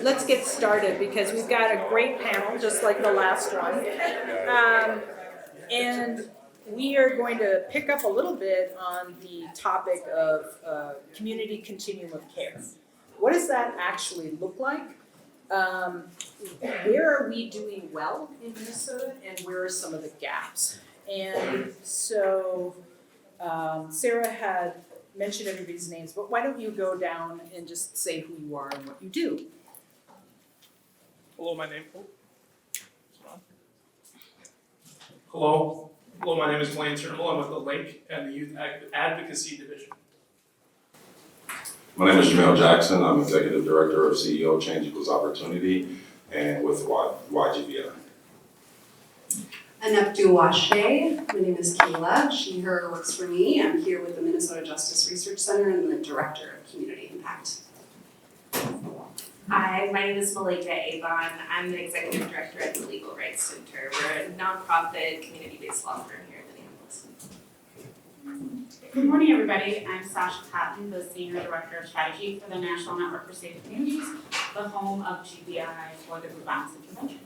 let's get started because we've got a great panel, just like the last one. And we are going to pick up a little bit on the topic of community continuum of care. What does that actually look like? Where are we doing well in Minnesota, and where are some of the gaps? And so Sarah had mentioned everybody's names, but why don't you go down and just say who you are and what you do? Hello, my name is Blaine Turnbull. I'm with the Link and the Youth Advocacy Division. My name is Jamel Jackson. I'm Executive Director of CEO Change Equals Opportunity and with YGVI. Anup Duwashe. My name is Kayla. She, her works for me. I'm here with the Minnesota Justice Research Center and the Director of Community Impact. Hi, my name is Malika Avon. I'm the Executive Director at the Legal Rights Center. We're a nonprofit, community-based law firm here in Minneapolis. Good morning, everybody. I'm Sasha Patton, the Senior Director of Strategy for the National Network for Safe Communities, the home of GBI for the Group Violence Intervention.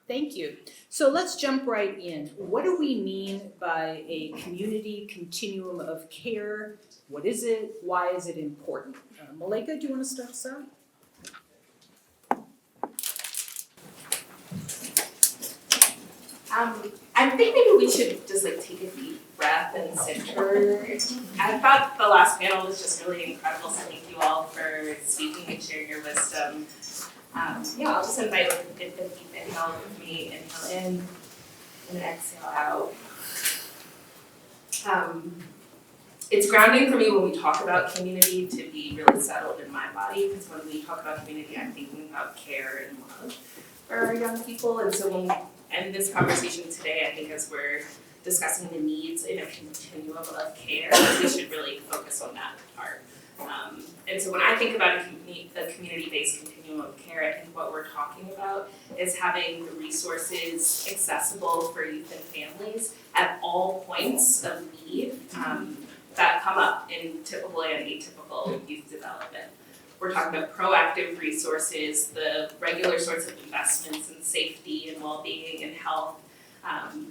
Thank you. So let's jump right in. What do we mean by a community continuum of care? What is it? Why is it important? Malika, do you want to start us out? I think maybe we should just take a deep breath and center. I thought the last panel was just really incredible, so thank you all for speaking and sharing your wisdom. I'll just invite a deep inhale with me, inhale in, and exhale out. It's grounding for me when we talk about community to be really settled in my body, because when we talk about community, I'm thinking about care and love for our young people, and so when we end this conversation today, I think as we're discussing the needs in a continuum of care, we should really focus on that part. And so when I think about a community-based continuum of care, I think what we're talking about is having the resources accessible for youth and families at all points of need that come up in typical and atypical youth development. We're talking about proactive resources, the regular sorts of investments in safety and well-being and health,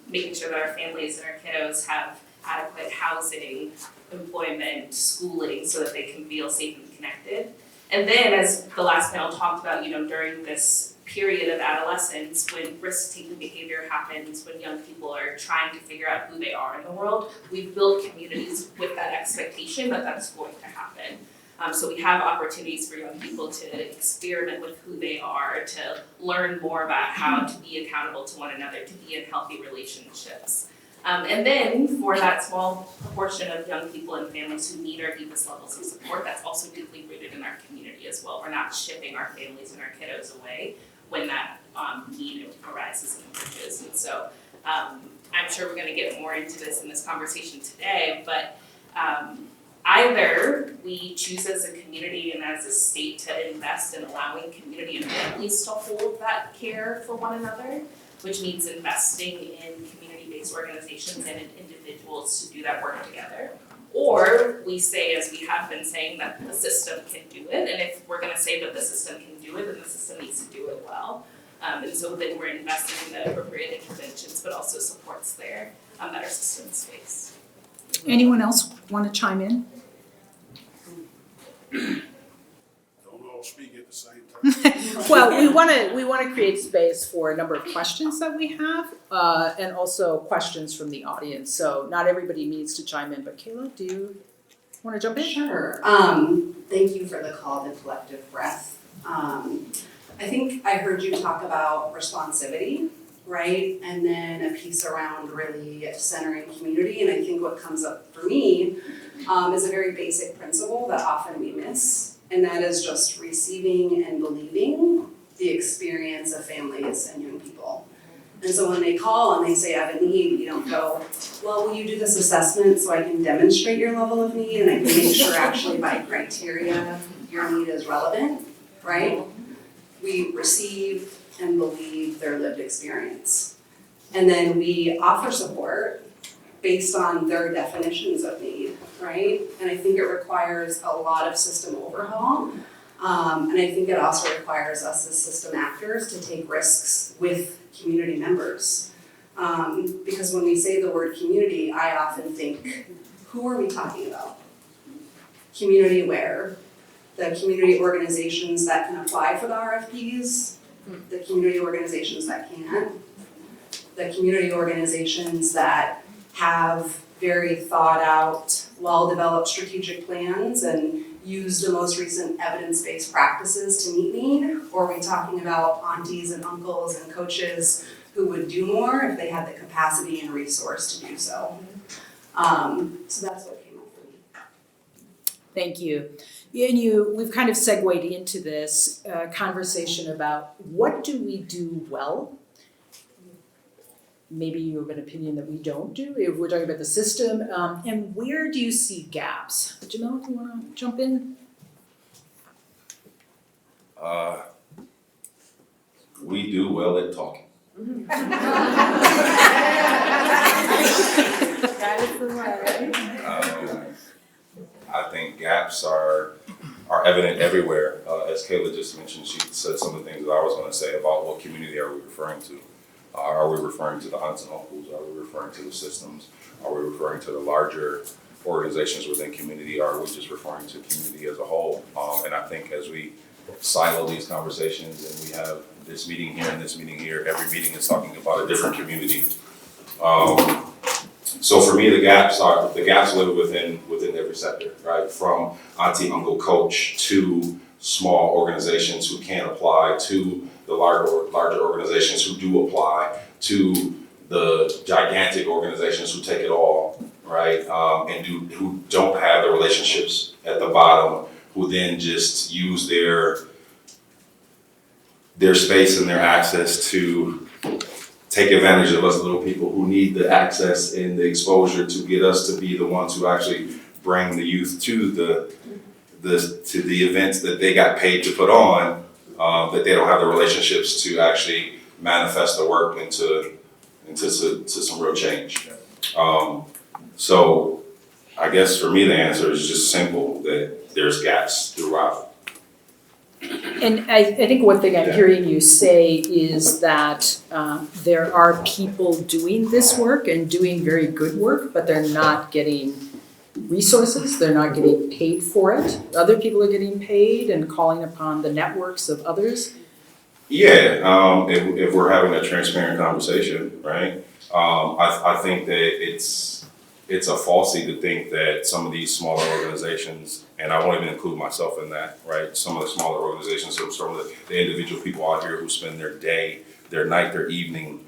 making sure that our families and our kiddos have adequate housing, employment, schooling, so that they can feel safe and connected. And then, as the last panel talked about, during this period of adolescence, when risk-taking behavior happens, when young people are trying to figure out who they are in the world, we've built communities with that expectation that that's going to happen. So we have opportunities for young people to experiment with who they are, to learn more about how to be accountable to one another, to be in healthy relationships. And then for that small proportion of young people and families who need our deepest levels of support, that's also deeply rooted in our community as well. We're not shipping our families and our kiddos away when that need arises and emerges. And so I'm sure we're going to get more into this in this conversation today, but either we choose as a community and as a state to invest in allowing community and families to hold that care for one another, which means investing in community-based organizations and in individuals to do that work together. Or we say, as we have been saying, that the system can do it, and if we're gonna say that the system can do it, then the system needs to do it well. And so then we're investing in the appropriate interventions, but also supports there that our systems face. Anyone else want to chime in? Don't all speak at the same time. Well, we want to create space for a number of questions that we have, and also questions from the audience. So not everybody needs to chime in, but Kayla, do you want to jump in? Sure. Thank you for the call to collective breath. I think I heard you talk about responsivity, right? And then a piece around really centering community. And I think what comes up for me is a very basic principle that often we miss. And that is just receiving and believing the experience of families and young people. And so when they call and they say, I have a need, you don't go, well, will you do this assessment so I can demonstrate your level of need and I can make sure actually by criteria your need is relevant, right? We receive and believe their lived experience. And then we offer support based on their definitions of need, right? And I think it requires a lot of system overhaul And I think it also requires us as system actors to take risks with community members. Because when we say the word community, I often think, who are we talking about? Community where? The community organizations that can apply for the RFPs, the community organizations that can't, the community organizations that have very thought out, well-developed strategic plans and use the most recent evidence-based practices to meet need? Or are we talking about aunties and uncles and coaches who would do more if they had the capacity and resource to do so? So that's what came up for me. Thank you. And we've kind of segued into this conversation about what do we do well? Maybe you have an opinion that we don't do, if we're talking about the system, and where do you see gaps? Jamil, do you wanna jump in? We do well at talking. That is the way. I think gaps are evident everywhere. As Kayla just mentioned, she said some of the things that I was gonna say about what community are we referring to. Are we referring to the aunts and uncles? Are we referring to the systems? Are we referring to the larger organizations within community? Are we just referring to community as a whole? And I think as we silo these conversations and we have this meeting here and this meeting here, every meeting is talking about a different community. So for me, the gaps live within every sector, right? From auntie, uncle, coach to small organizations who can't apply, to the larger organizations who do apply, to the gigantic organizations who take it all, right? And who don't have the relationships at the bottom, who then just use their space and their access to take advantage of us little people who need the access and the exposure to get us to be the ones who actually bring the youth to the events that they got paid to put on, that they don't have the relationships to actually manifest the work into some real change. So I guess for me the answer is just simple, that there's gaps throughout. And I think one thing I'm hearing you say is that there are people doing this work and doing very good work, but they're not getting resources, they're not getting paid for it. Other people are getting paid and calling upon the networks of others. Yeah, if we're having a transparent conversation, right? I think that it's a falsity to think that some of these smaller organizations, and I won't even include myself in that, right? Some of the smaller organizations, so some of the individual people out here who spend their day, their night, their evening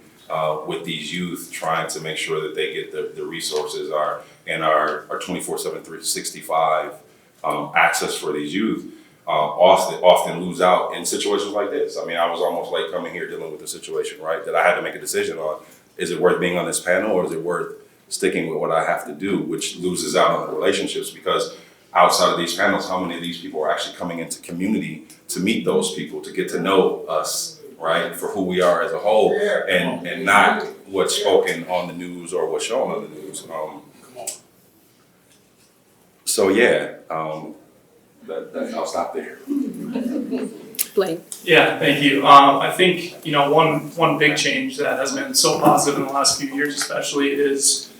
with these youth, trying to make sure that they get the resources and our 24/7, 365 access for these youth, often lose out in situations like this. I mean, I was almost like coming here dealing with a situation, right, that I had to make a decision on. Is it worth being on this panel, or is it worth sticking with what I have to do, which loses out on the relationships? Because outside of these panels, how many of these people are actually coming into community to meet those people, to get to know us, right, for who we are as a whole, and not what's spoken on the news or what's shown on the news. So yeah, I'll stop there. Blaine. Yeah, thank you. I think, one big change that has been so positive in the last few years especially is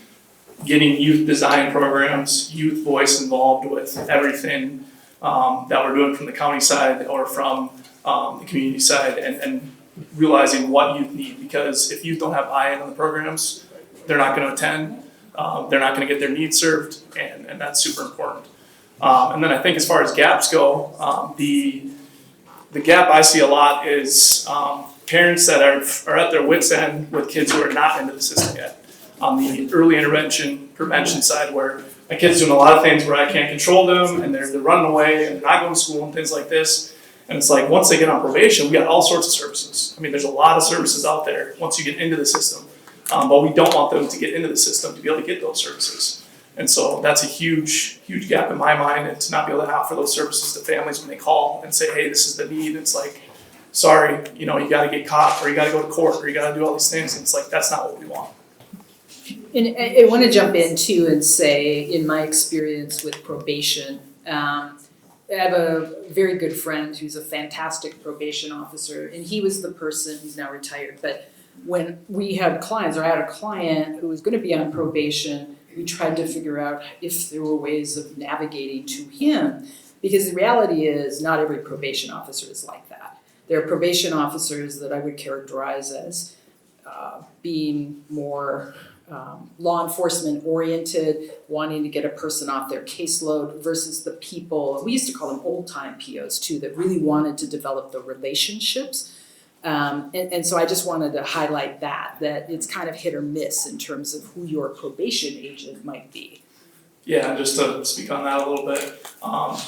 getting youth design programs, youth voice involved with everything that we're doing from the county side or from the community side, and realizing what youth need. Because if youth don't have buy-in on the programs, they're not going to attend, they're not going to get their needs served, and that's super important. And then I think as far as gaps go, the gap I see a lot is parents that are at their wits' end with kids who are not into the system yet. On the early intervention, prevention side, where my kid's doing a lot of things where I can't control them, and they're running away and they're not going to school and things like this. And it's like, once they get on probation, we got all sorts of services. I mean, there's a lot of services out there once you get into the system. But we don't want them to get into the system to be able to get those services. And so that's a huge, huge gap in my mind, and to not be able to offer those services to families when they call and say, hey, this is the need. It's like, sorry, you got to get caught, or you got to go to court, or you got to do all these things. And it's like, that's not what we want. And I want to jump in too and say, in my experience with probation, I have a very good friend who's a fantastic probation officer, and he was the person, he's now retired, but when we had clients, or I had a client who was gonna be on probation, we tried to figure out if there were ways of navigating to him. Because the reality is, not every probation officer is like that. There are probation officers that I would characterize as being more law enforcement oriented, wanting to get a person off their caseload versus the people, we used to call them old time POs too, that really wanted to develop the relationships. And so I just wanted to highlight that it's kind of hit or miss in terms of who your probation agent might be. Yeah, just to speak on that a little bit,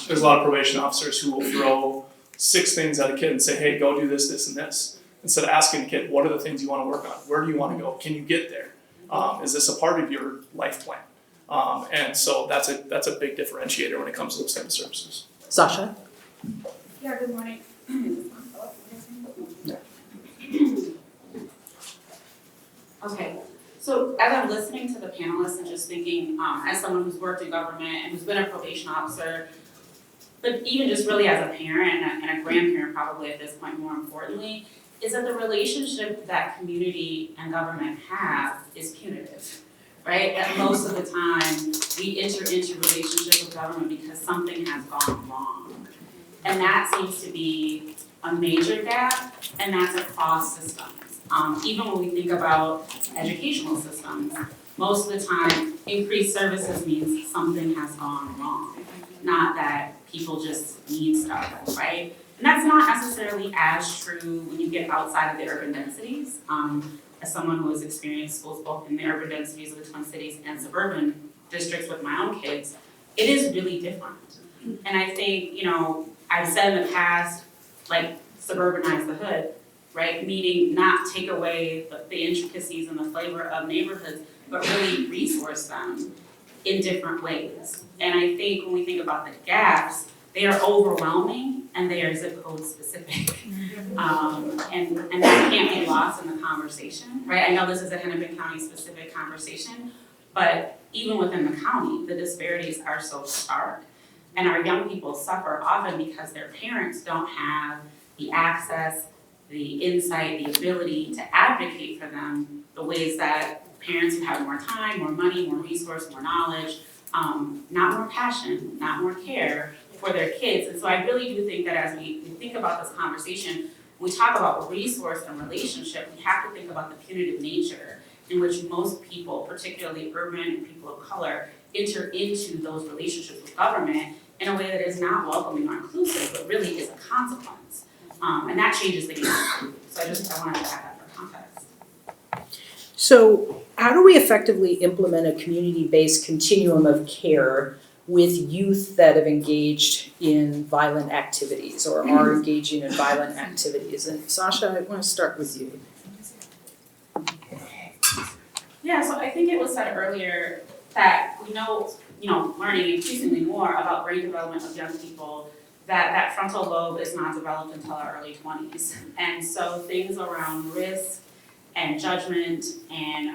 there's a lot of probation officers who will throw 6 things at a kid and say, hey, go do this, this, and this. Instead of asking the kid, what are the things you wanna work on? Where do you wanna go? Can you get there? Is this a part of your life plan? And so that's a big differentiator when it comes to those type of services. Sasha? Yeah, good morning. Okay, so as I'm listening to the panelists and just thinking, as someone who's worked in government and who's been a probation officer, but even just really as a parent and a grandparent probably at this point more importantly, is that the relationship that community and government have is punitive, right? That most of the time, we enter into relationship with government because something has gone wrong. And that seems to be a major gap, and that's across systems. Even when we think about educational systems, most of the time, increased services means something has gone wrong, not that people just need stuff, right? And that's not necessarily as true when you get outside of the urban densities. As someone who has experienced schools both in the urban densities of the Twin Cities and suburban districts with my own kids, it is really different. And I think, I've said in the past, like, suburbanize the hood, right? Meaning not take away the intricacies and the flavor of neighborhoods, but really resource them in different ways. And I think when we think about the gaps, they are overwhelming and they are zip code specific. And that can't be lost in the conversation, right? I know this is a Hennepin County specific conversation, but even within the county, the disparities are so stark. And our young people suffer often because their parents don't have the access, the insight, the ability to advocate for them the ways that parents who have more time, more money, more resource, more knowledge, not more passion, not more care for their kids. And so I really do think that as we think about this conversation, when we talk about resource and relationship, we have to think about the punitive nature in which most people, particularly urban and people of color, enter into those relationships with government in a way that is not welcoming or inclusive, but really is a consequence. And that changes the game. So I wanted to add that for context. So how do we effectively implement a community-based continuum of care with youth that have engaged in violent activities or are engaging in violent activities? And Sasha, I want to start with you. Yeah, so I think it was said earlier that we know, learning increasingly more about brain development of young people, that frontal lobe is not developed until our early 20s. And so things around risk and judgment and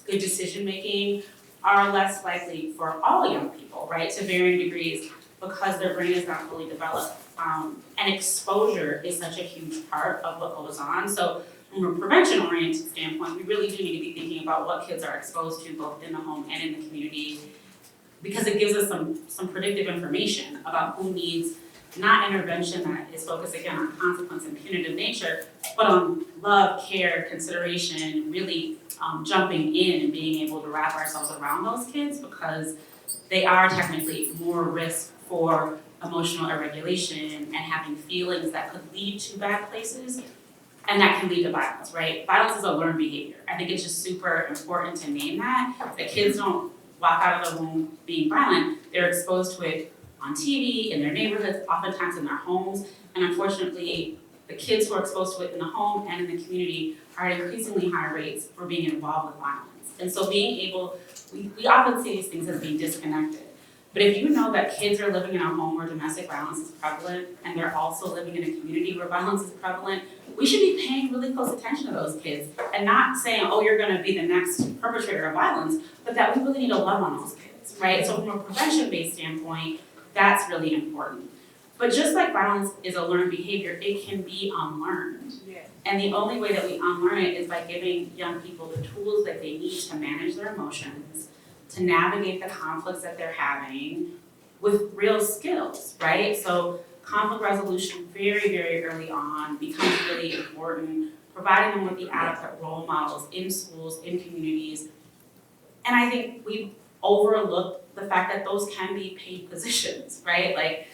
good decision making are less likely for all young people, right, to varying degrees because their brain is not fully developed. And exposure is such a huge part of what goes on. So from a prevention-oriented standpoint, we really do need to be thinking about what kids are exposed to both in the home and in the community, because it gives us some predictive information about who needs not intervention that is focused again on consequence and punitive nature, but on love, care, consideration, really jumping in and being able to wrap ourselves around those kids because they are technically more risk for emotional irregulation and having feelings that could lead to bad places. And that can lead to violence, right? Violence is a learned behavior. I think it's just super important to name that. The kids don't walk out of the womb being violent. They're exposed to it on TV, in their neighborhoods, oftentimes in their homes. And unfortunately, the kids who are exposed to it in the home and in the community are at increasingly higher rates for being involved with violence. And so being able, we often see these things as being disconnected. But if you know that kids are living in a home where domestic violence is prevalent, and they're also living in a community where violence is prevalent, we should be paying really close attention to those kids and not saying, oh, you're gonna be the next perpetrator of violence, but that we really need to love on those kids, right? So from a prevention-based standpoint, That's really important. But just like violence is a learned behavior, it can be unlearned. Yeah. And the only way that we unlearn it is by giving young people the tools that they need to manage their emotions, to navigate the conflicts that they're having with real skills, right? So conflict resolution very, very early on becomes really important, providing them with the adequate role models in schools, in communities. And I think we overlook the fact that those can be paid positions, right? Like,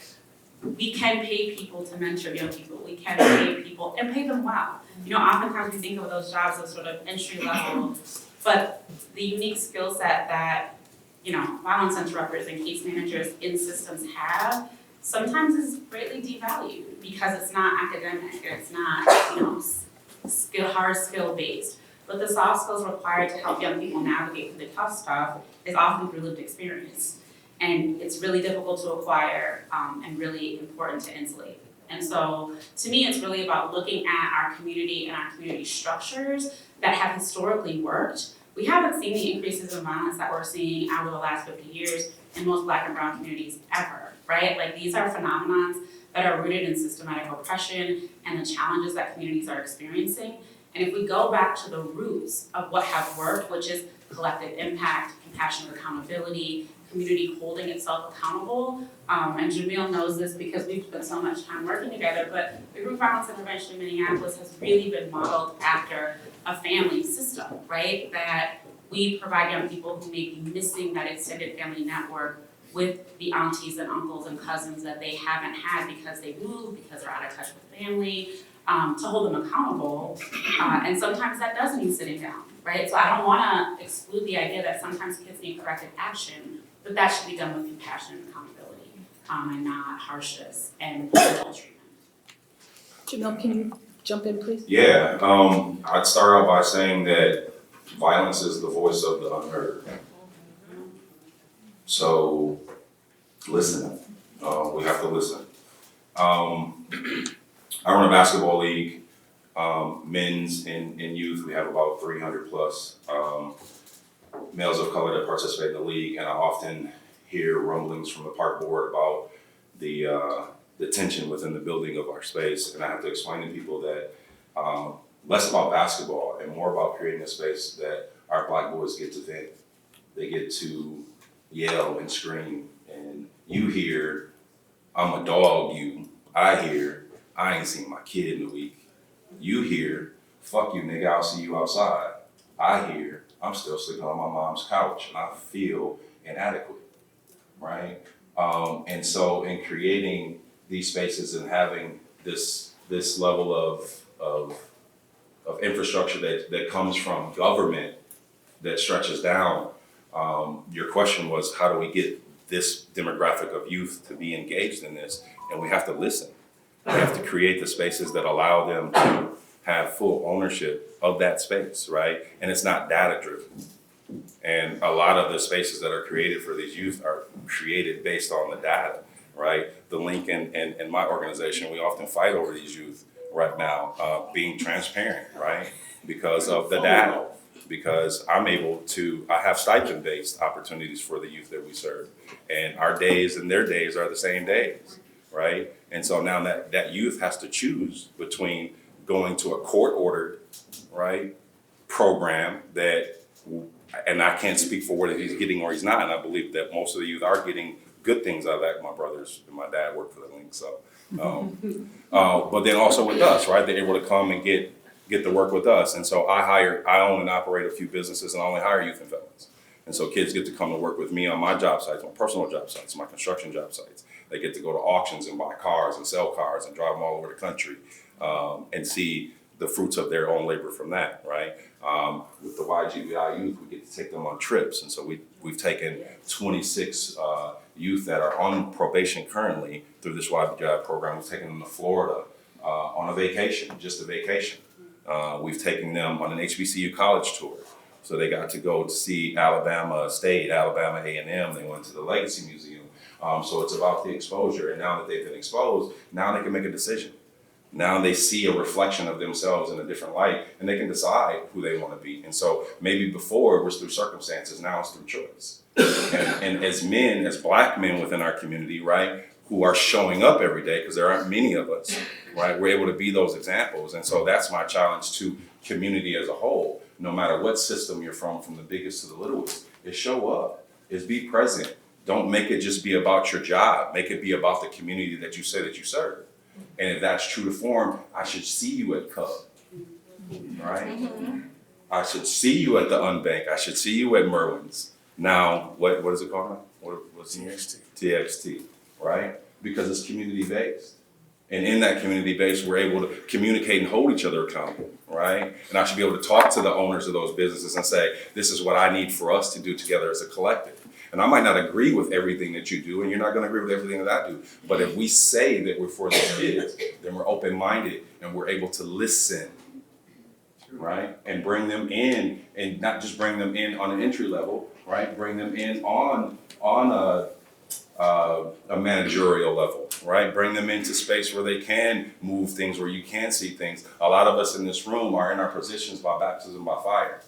we can pay people to mentor young people, we can pay people and pay them well. You know, oftentimes we think of those jobs as sort of entry level, but the unique skill set that, you know, violence interrupters and case managers in systems have sometimes is greatly devalued because it's not academic, it's not, you know, hard skill based. But the soft skills required to help young people navigate through the tough stuff is often through lived experience. And it's really difficult to acquire and really important to insulate. And so to me, it's really about looking at our community and our community structures that have historically worked. We haven't seen the increases in violence that we're seeing over the last 50 years in most Black and brown communities ever, right? Like, these are phenomenons that are rooted in systematic oppression and the challenges that communities are experiencing. And if we go back to the roots of what have worked, which is collective impact, compassionate accountability, community holding itself accountable, and Jamil knows this because we've spent so much time working together, but the group violence intervention in Minneapolis has really been modeled after a family system, right? That we provide young people who may be missing that extended family network with the aunties and uncles and cousins that they haven't had because they moved, because they're out of touch with family, to hold them accountable. And sometimes that does mean sitting down, right? So I don't wanna exclude the idea that sometimes kids need corrective action, but that should be done with compassion and accountability, and not harshness and brutal treatment. Jamil, can you jump in, please? Yeah, I'd start out by saying that violence is the voice of the unheard. So, listen, we have to listen. I run a basketball league, men's and youth. We have about 300 plus males of color that participate in the league, and I often hear rumblings from the park board about the tension within the building of our space, and I have to explain to people that less about basketball and more about creating a space that our Black boys get to vent. They get to yell and scream, and you hear, "I'm a dog," I hear, "I ain't seen my kid in a week." You hear, "Fuck you, nigga, I'll see you outside." I hear, "I'm still sleeping on my mom's couch and I feel inadequate," right? And so in creating these spaces and having this level of infrastructure that comes from government that stretches down, your question was, how do we get this demographic of youth to be engaged in this? And we have to listen. We have to create the spaces that allow them to have full ownership of that space, right? And it's not data driven. And a lot of the spaces that are created for these youth are created based on the data, right? The link in my organization, we often fight over these youth right now, being transparent, right? Because of the data. Because I have stipend-based opportunities for the youth that we serve. And our days and their days are the same days, right? And so now that youth has to choose between going to a court-ordered, right, program that, and I can't speak for whether he's getting or he's not, and I believe that most of the youth are getting good things out of that. My brothers and my dad work for the link, so. But then also with us, right, they're able to come and get to work with us. And so I own and operate a few businesses, and I only hire youth and felons. And so kids get to come to work with me on my job sites, my personal job sites, my construction job sites. They get to go to auctions and buy cars and sell cars and drive them all over the country, and see the fruits of their own labor from that, right? With the YGBI youth, we get to take them on trips. And so we've taken 26 youth that are on probation currently through this YGBI program. We've taken them to Florida on a vacation, just a vacation. We've taken them on an HBCU college tour. So they got to go to see Alabama State, Alabama A&M. They went to the Legacy Museum. So it's about the exposure. And now that they've been exposed, now they can make a decision. Now they see a reflection of themselves in a different light, and they can decide who they want to be. And so maybe before it was through circumstances, now it's through choice. And as men, as Black men within our community, right, who are showing up every day, because there aren't many of us, right, we're able to be those examples. And so that's my challenge to community as a whole. No matter what system you're from the biggest to the littlest, is show up, is be present. Don't make it just be about your job. Make it be about the community that you say that you serve. And if that's true to form, I should see you at Cub, right? I should see you at the Unbank. I should see you at Merwin's. Now, what is it called now? What's TXT. TXT, right? Because it's community based. And in that community base, we're able to communicate and hold each other accountable, right? And I should be able to talk to the owners of those businesses and say, this is what I need for us to do together as a collective. And I might not agree with everything that you do, and you're not gonna agree with everything that I do. But if we say that we're for the kids, then we're open-minded and we're able to listen, right? And bring them in, and not just bring them in on an entry level, right? Bring them in on a managerial level, right? Bring them into space where they can move things, where you can see things. A lot of us in this room are in our positions by baptism by fire.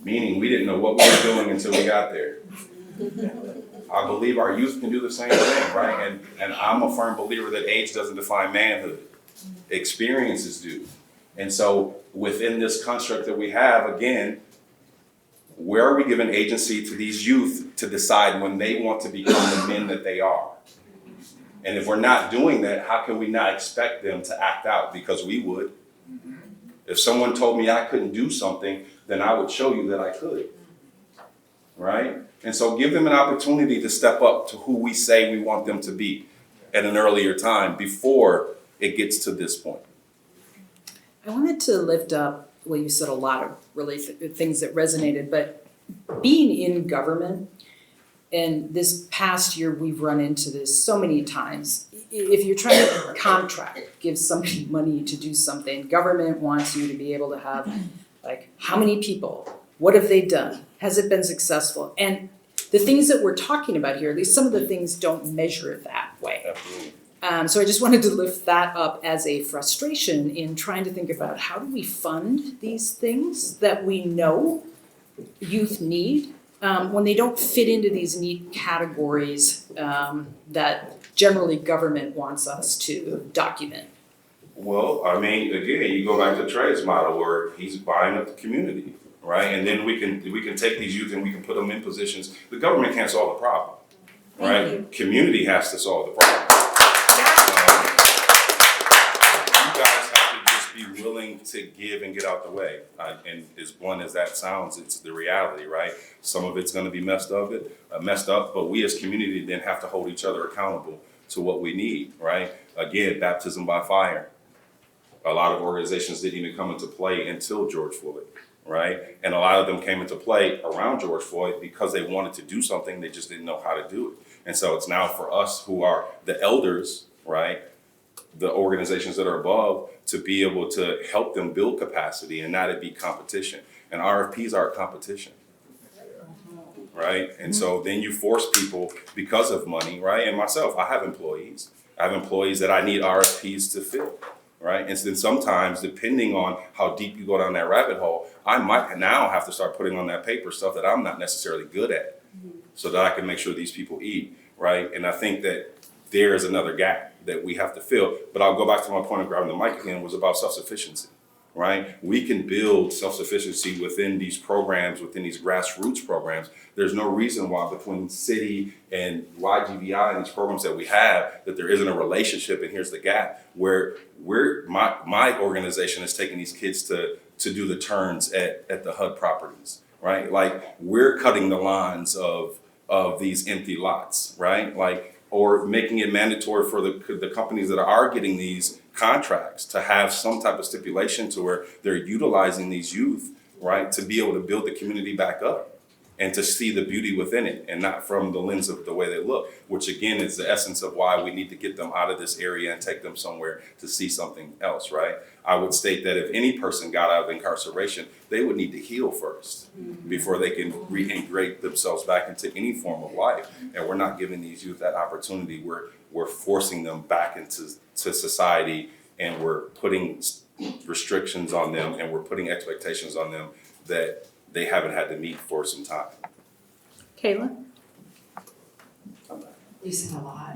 Meaning we didn't know what we were doing until we got there. I believe our youth can do the same thing, right? And I'm a firm believer that age doesn't define manhood. Experiences do. And so within this construct that we have, again, where are we giving agency to these youth to decide when they want to become the men that they are? And if we're not doing that, how can we not expect them to act out? Because we would. If someone told me I couldn't do something, then I would show you that I could, right? And so give them an opportunity to step up to who we say we want them to be at an earlier time before it gets to this point. I wanted to lift up, well, you said a lot of really things that resonated, but being in government, and this past year we've run into this so many times. If you're trying to contract, give somebody money to do something, government wants you to be able to have, like, how many people? What have they done? Has it been successful? And the things that we're talking about here, at least some of the things don't measure it that way. Absolutely. So I just wanted to lift that up as a frustration in trying to think about how do we fund these things that we know youth need when they don't fit into these neat categories that generally government wants us to document. Well, I mean, again, you go back to Trey's model where he's buying up the community, right? And then we can take these youth and we can put them in positions. The government can't solve the problem, right? Community has to solve the problem. You guys have to just be willing to give and get out the way. And as blunt as that sounds, it's the reality, right? Some of it's going to be messed up, but we as community then have to hold each other accountable to what we need, right? Again, baptism by fire. A lot of organizations didn't even come into play until George Floyd, right? And a lot of them came into play around George Floyd because they wanted to do something, they just didn't know how to do it. And so it's now for us who are the elders, right? The organizations that are above to be able to help them build capacity and not it be competition. And RFPs are a competition, right? And so then you force people because of money, right? And myself, I have employees. I have employees that I need RFPs to fill, right? And then sometimes, depending on how deep you go down that rabbit hole, I might now have to start putting on that paper stuff that I'm not necessarily good at so that I can make sure these people eat, right? And I think that there is another gap that we have to fill. But I'll go back to my point of grabbing the mic again, was about self-sufficiency, right? We can build self-sufficiency within these programs, within these grassroots programs. There's no reason why between city and YGVI and these programs that we have, that there isn't a relationship, and here's the gap, where my organization is taking these kids to do the turns at the HUD properties, right? Like, we're cutting the lines of these empty lots, right? Like, or making it mandatory for the companies that are getting these contracts to have some type of stipulation to where they're utilizing these youth, right, to be able to build the community back up and to see the beauty within it and not from the lens of the way they look, which again is the essence of why we need to get them out of this area and take them somewhere to see something else, right? I would state that if any person got out of incarceration, they would need to heal first before they can reintegrate themselves back into any form of life. And we're not giving these youth that opportunity. We're forcing them back into society and we're putting restrictions on them and we're putting expectations on them that they haven't had to meet for some time. Kayla? You said a lot.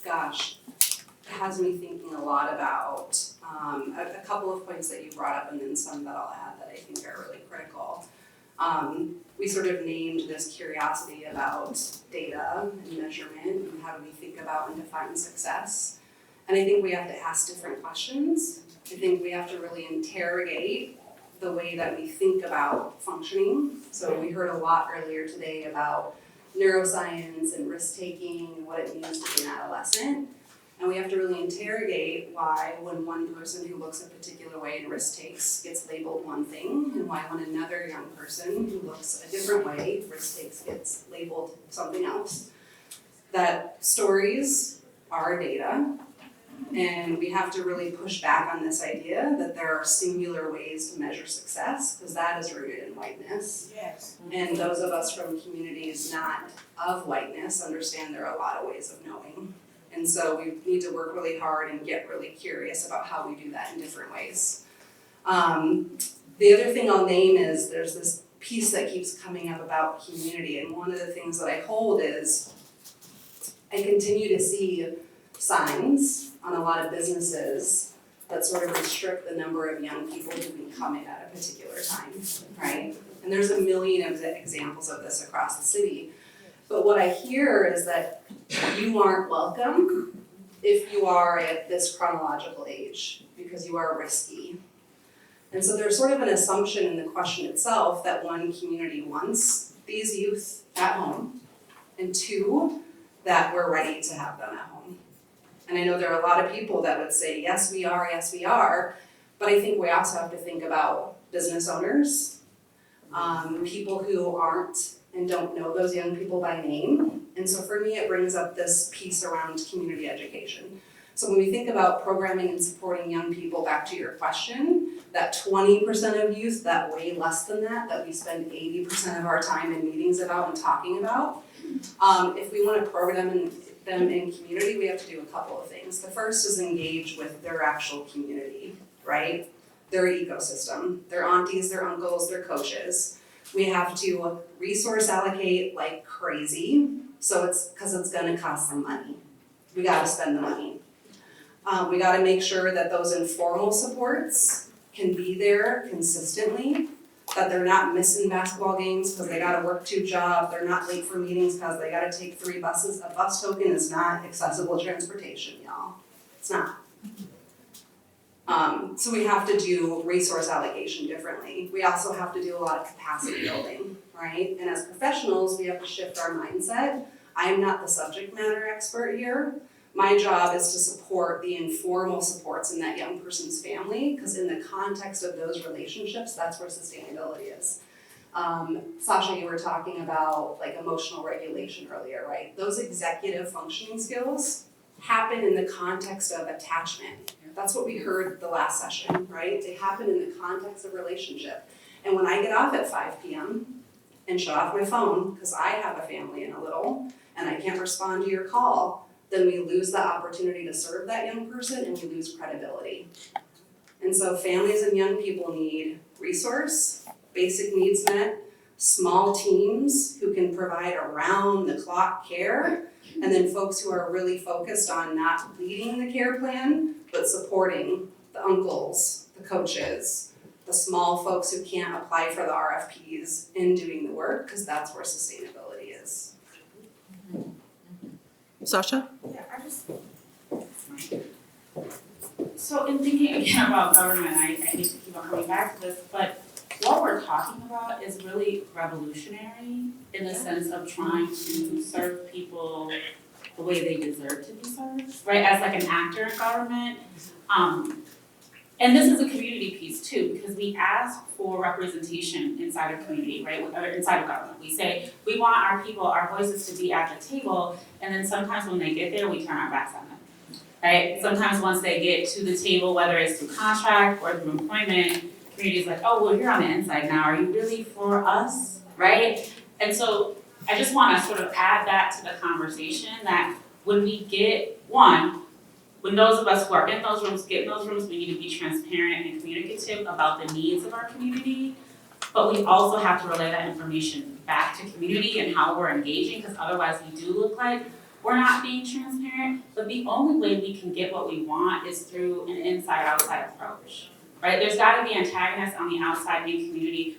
Gosh, it has me thinking a lot about a couple of points that you brought up and then some that I'll add that I think are really critical. We sort of named this curiosity about data and measurement and how do we think about and define success. And I think we have to ask different questions. I think we have to really interrogate the way that we think about functioning. So we heard a lot earlier today about neuroscience and risk-taking and what it means to be an adolescent. And we have to really interrogate why when one person who looks a particular way and risk takes gets labeled one thing, and why when another young person who looks a different way, risk takes, gets labeled something else. That stories are data, and we have to really push back on this idea that there are singular ways to measure success, because that is rooted in whiteness. Yes. And those of us from communities not of whiteness understand there are a lot of ways of knowing. And so we need to work really hard and get really curious about how we do that in different ways. The other thing I'll name is there's this piece that keeps coming up about community, and one of the things that I hold is I continue to see signs on a lot of businesses that sort of restrict the number of young people who can come in at a particular time, right? And there's a million of examples of this across the city. But what I hear is that you aren't welcome if you are at this chronological age because you are risky. And so there's sort of an assumption in the question itself that one, community wants these youth at home, and two, that we're ready to have them at home. And I know there are a lot of people that would say, yes, we are, but I think we also have to think about business owners, people who aren't and don't know those young people by name. And so for me, it brings up this piece around community education. So when we think about programming and supporting young people, back to your question, that 20% of youth, that way less than that we spend 80% of our time in meetings about and talking about, if we want to program them in community, we have to do a couple of things. The first is engage with their actual community, right? Their ecosystem, their aunties, their uncles, their coaches. We have to resource allocate like crazy, so because it's gonna cost some money. We gotta spend the money. We gotta make sure that those informal supports can be there consistently, that they're not missing basketball games because they gotta work 2 jobs, they're not late for meetings because they gotta take 3 buses. A bus token is not accessible transportation, y'all. It's not. So we have to do resource allocation differently. We also have to do a lot of capacity building, right? And as professionals, we have to shift our mindset. I am not the subject matter expert here. My job is to support the informal supports in that young person's family, because in the context of those relationships, that's where sustainability is. Sasha, you were talking about like emotional regulation earlier, right? Those executive functioning skills happen in the context of attachment. That's what we heard the last session, right? They happen in the context of relationship. And when I get off at 5 p.m. and shut off my phone, because I have a family in a little, and I can't respond to your call, then we lose the opportunity to serve that young person and we lose credibility. And so families and young people need resource, basic needs met, small teams who can provide around-the-clock care, and then folks who are really focused on not leading the care plan, but supporting the uncles, the coaches, the small folks who can't apply for the RFPs in doing the work, because that's where sustainability is. Sasha? Yeah, so in thinking again about government, I hate to keep on coming back to this, but what we're talking about is really revolutionary in the sense of trying to serve people the way they deserve to be served, right? As like an actor in government. And this is a community piece too, because we ask for representation inside of community, right? Or inside of government. We say, we want our people, our voices to be at the table, and then sometimes when they get there, we turn our backs on them, right? Sometimes once they get to the table, whether it's through contract or through employment, community's like, oh, well, you're on the inside now, are you really for us, right? And so I just wanna sort of add that to the conversation that when those of us who are in those rooms get in those rooms, we need to be transparent and communicative about the needs of our community. But we also have to relay that information back to community and how we're engaging, because otherwise we do look like we're not being transparent. But the only way we can get what we want is through an inside-outside approach, right? There's gotta be antagonists on the outside in community.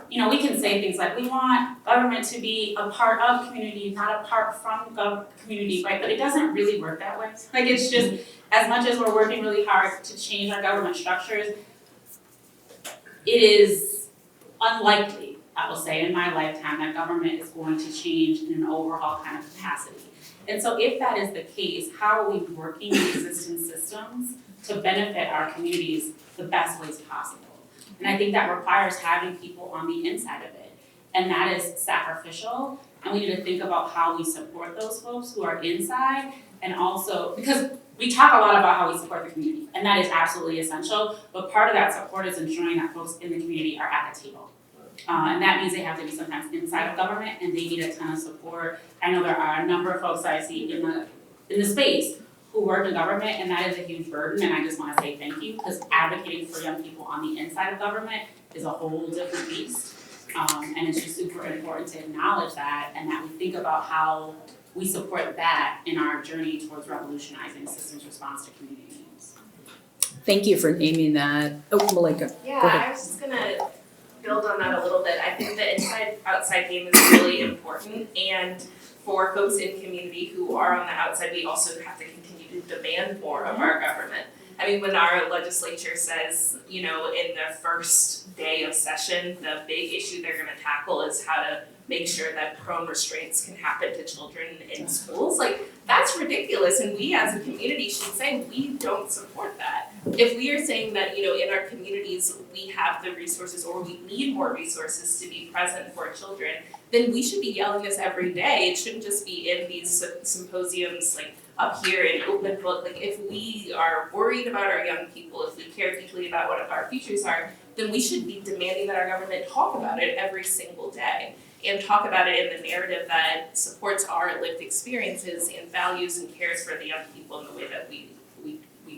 You know, we can say things like, we want government to be a part of community, not apart from community, right? But it doesn't really work that way. Like, it's just, as much as we're working really hard to change our government structures, it is unlikely, I will say, in my lifetime, that government is going to change in an overall kind of capacity. And so if that is the case, how are we working in existing systems to benefit our communities the best ways possible? And I think that requires having people on the inside of it. And that is sacrificial. And we need to think about how we support those folks who are inside, and also, because we talk a lot about how we support the community, and that is absolutely essential, but part of that support is ensuring that folks in the community are at the table. And that means they have to be sometimes inside of government, and they need a ton of support. I know there are a number of folks I see in the space who work in government, and that is a huge burden, and I just wanna say thank you, because advocating for young people on the inside of government is a whole different beast. And it's just super important to acknowledge that, and that we think about how we support that in our journey towards revolutionizing systems response to community needs. Thank you for naming that. Oh, Malika. Yeah, Go ahead. I was just gonna build on that a little bit. I think the inside-outside game is really important, and for folks in community who are on the outside, we also have to continue to demand more of our government. I mean, when our legislature says, you know, in the first day of session, the big issue they're gonna tackle is how to make sure that prone restraints can happen to children in schools, like, that's ridiculous, and we as a community should say we don't support that. If we are saying that, you know, in our communities, we have the resources or we need more resources to be present for children, then we should be yelling this every day. It shouldn't just be in these symposiums, like, up here in open book. Like, if we are worried about our young people, if we care deeply about what our futures are, then we should be demanding that our government talk about it every single day, and talk about it in the narrative that supports our lived experiences and values and cares for the young people in the way that we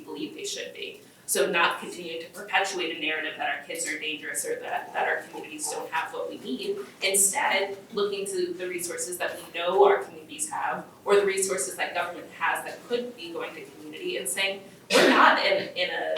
believe they should be. So not continuing to perpetuate a narrative that our kids are dangerous or that our communities don't have what we need. Instead, looking to the resources that we know our communities have, or the resources that government has that could be going to community, and saying, we're not in a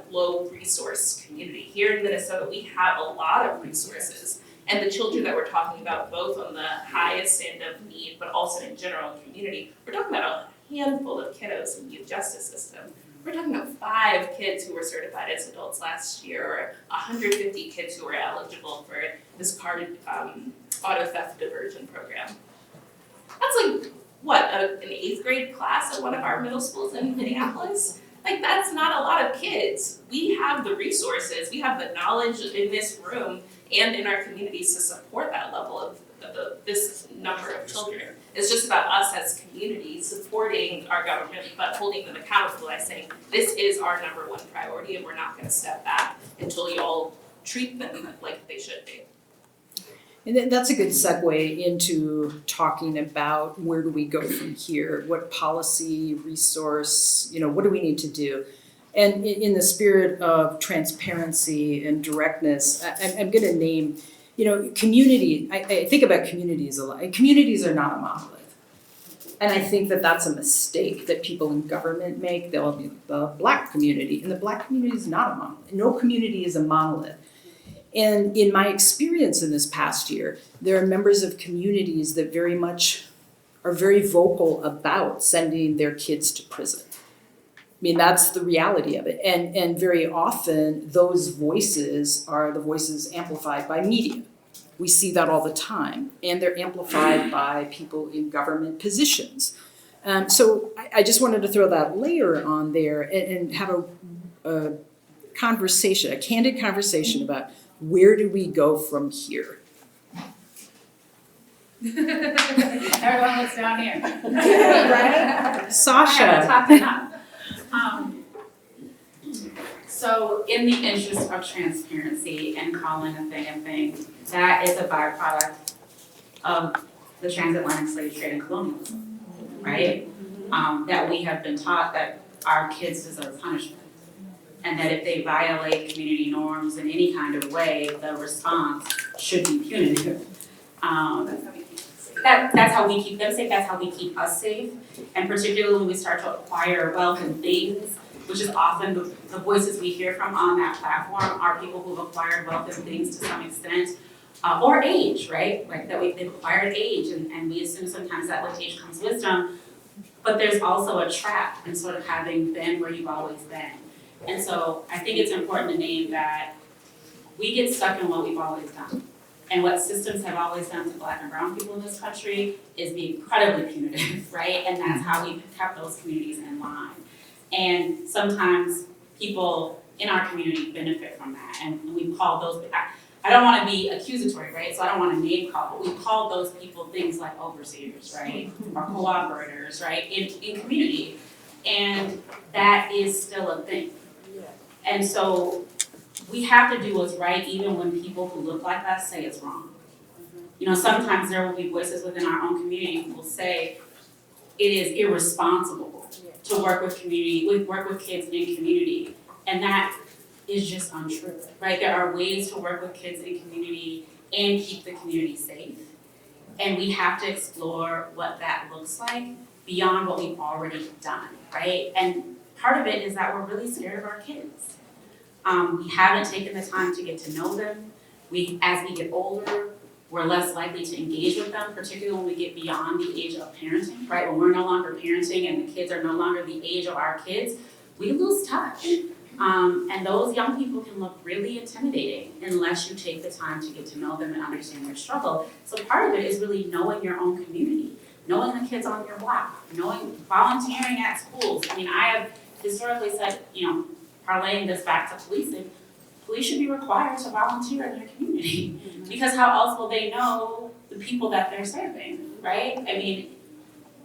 low resource community. Here in Minnesota, we have a lot of resources. And the children that we're talking about, both on the highest end of need, but also in general community, we're talking about a handful of kiddos in the youth justice system. We're talking about 5 kids who were certified as adults last year, or 150 kids who were eligible for this carded auto theft diversion program. That's like, what, an 8th grade class at one of our middle schools in Minneapolis? Like, that's not a lot of kids. We have the resources, we have the knowledge in this room and in our communities to support that level of this number of children. It's just about us as communities supporting our government, but holding them accountable by saying, this is our number one priority, and we're not gonna step back until you all treat them like they should be. And then that's a good segue into talking about where do we go from here? What policy, resource, what do we need to do? And in the spirit of transparency and directness, I'm gonna name, community, I think about communities a lot. Communities are not a monolith. And I think that that's a mistake that people in government make. They'll be the Black community, and the Black community is not a monolith. No community is a monolith. And in my experience in this past year, there are members of communities that very much are very vocal about sending their kids to prison. I mean, that's the reality of it. And very often, those voices are the voices amplified by media. We see that all the time. And they're amplified by people in government positions. So I just wanted to throw that layer on there and have a conversation, a candid conversation about where do we go from here? Everyone looks down here. Right? Sasha. I have to talk enough. So in the interest of transparency and calling a thing, that is a byproduct of the transatlantic slave trade and colonialism, right? that we have been taught that our kids deserve punishment. And that if they violate community norms in any kind of way, the response should be punitive. That's how we keep them safe, that's how we keep us safe. And particularly when we start to acquire wealth and things, which is often the voices we hear from on that platform are people who've acquired wealth and things to some extent. Or age, right? Like that they've acquired age and we assume sometimes that with age comes wisdom. But there's also a trap in sort of having been where you've always been. And so I think it's important to name that we get stuck in what we've always done. And what systems have always done to Black and brown people in this country is be incredibly punitive, right? And that's how we've kept those communities in line. And sometimes people in our community benefit from that. And we call those, I don't want to be accusatory, right? So I don't want to name call, but we call those people things like overseers, right? Or cooperators, right? In community. And that is still a thing. And so we have to do what's right even when people who look like us say it's wrong. You know, sometimes there will be voices within our own community who will say it is irresponsible to work with kids in community. And that is just untrue, right? There are ways to work with kids in community and keep the community safe. And we have to explore what that looks like beyond what we've already done, right? And part of it is that we're really scared of our kids. We haven't taken the time to get to know them. As we get older, we're less likely to engage with them, particularly when we get beyond the age of parenting, right? When we're no longer parenting and the kids are no longer the age of our kids, we lose touch. And those young people can look really intimidating unless you take the time to get to know them and understand their struggle. So part of it is really knowing your own community, knowing the kids on your block, volunteering at schools. I mean, I have historically said, you know, parlaying this back to policing, police should be required to volunteer in their community. Because how else will they know the people that they're serving, right? I mean,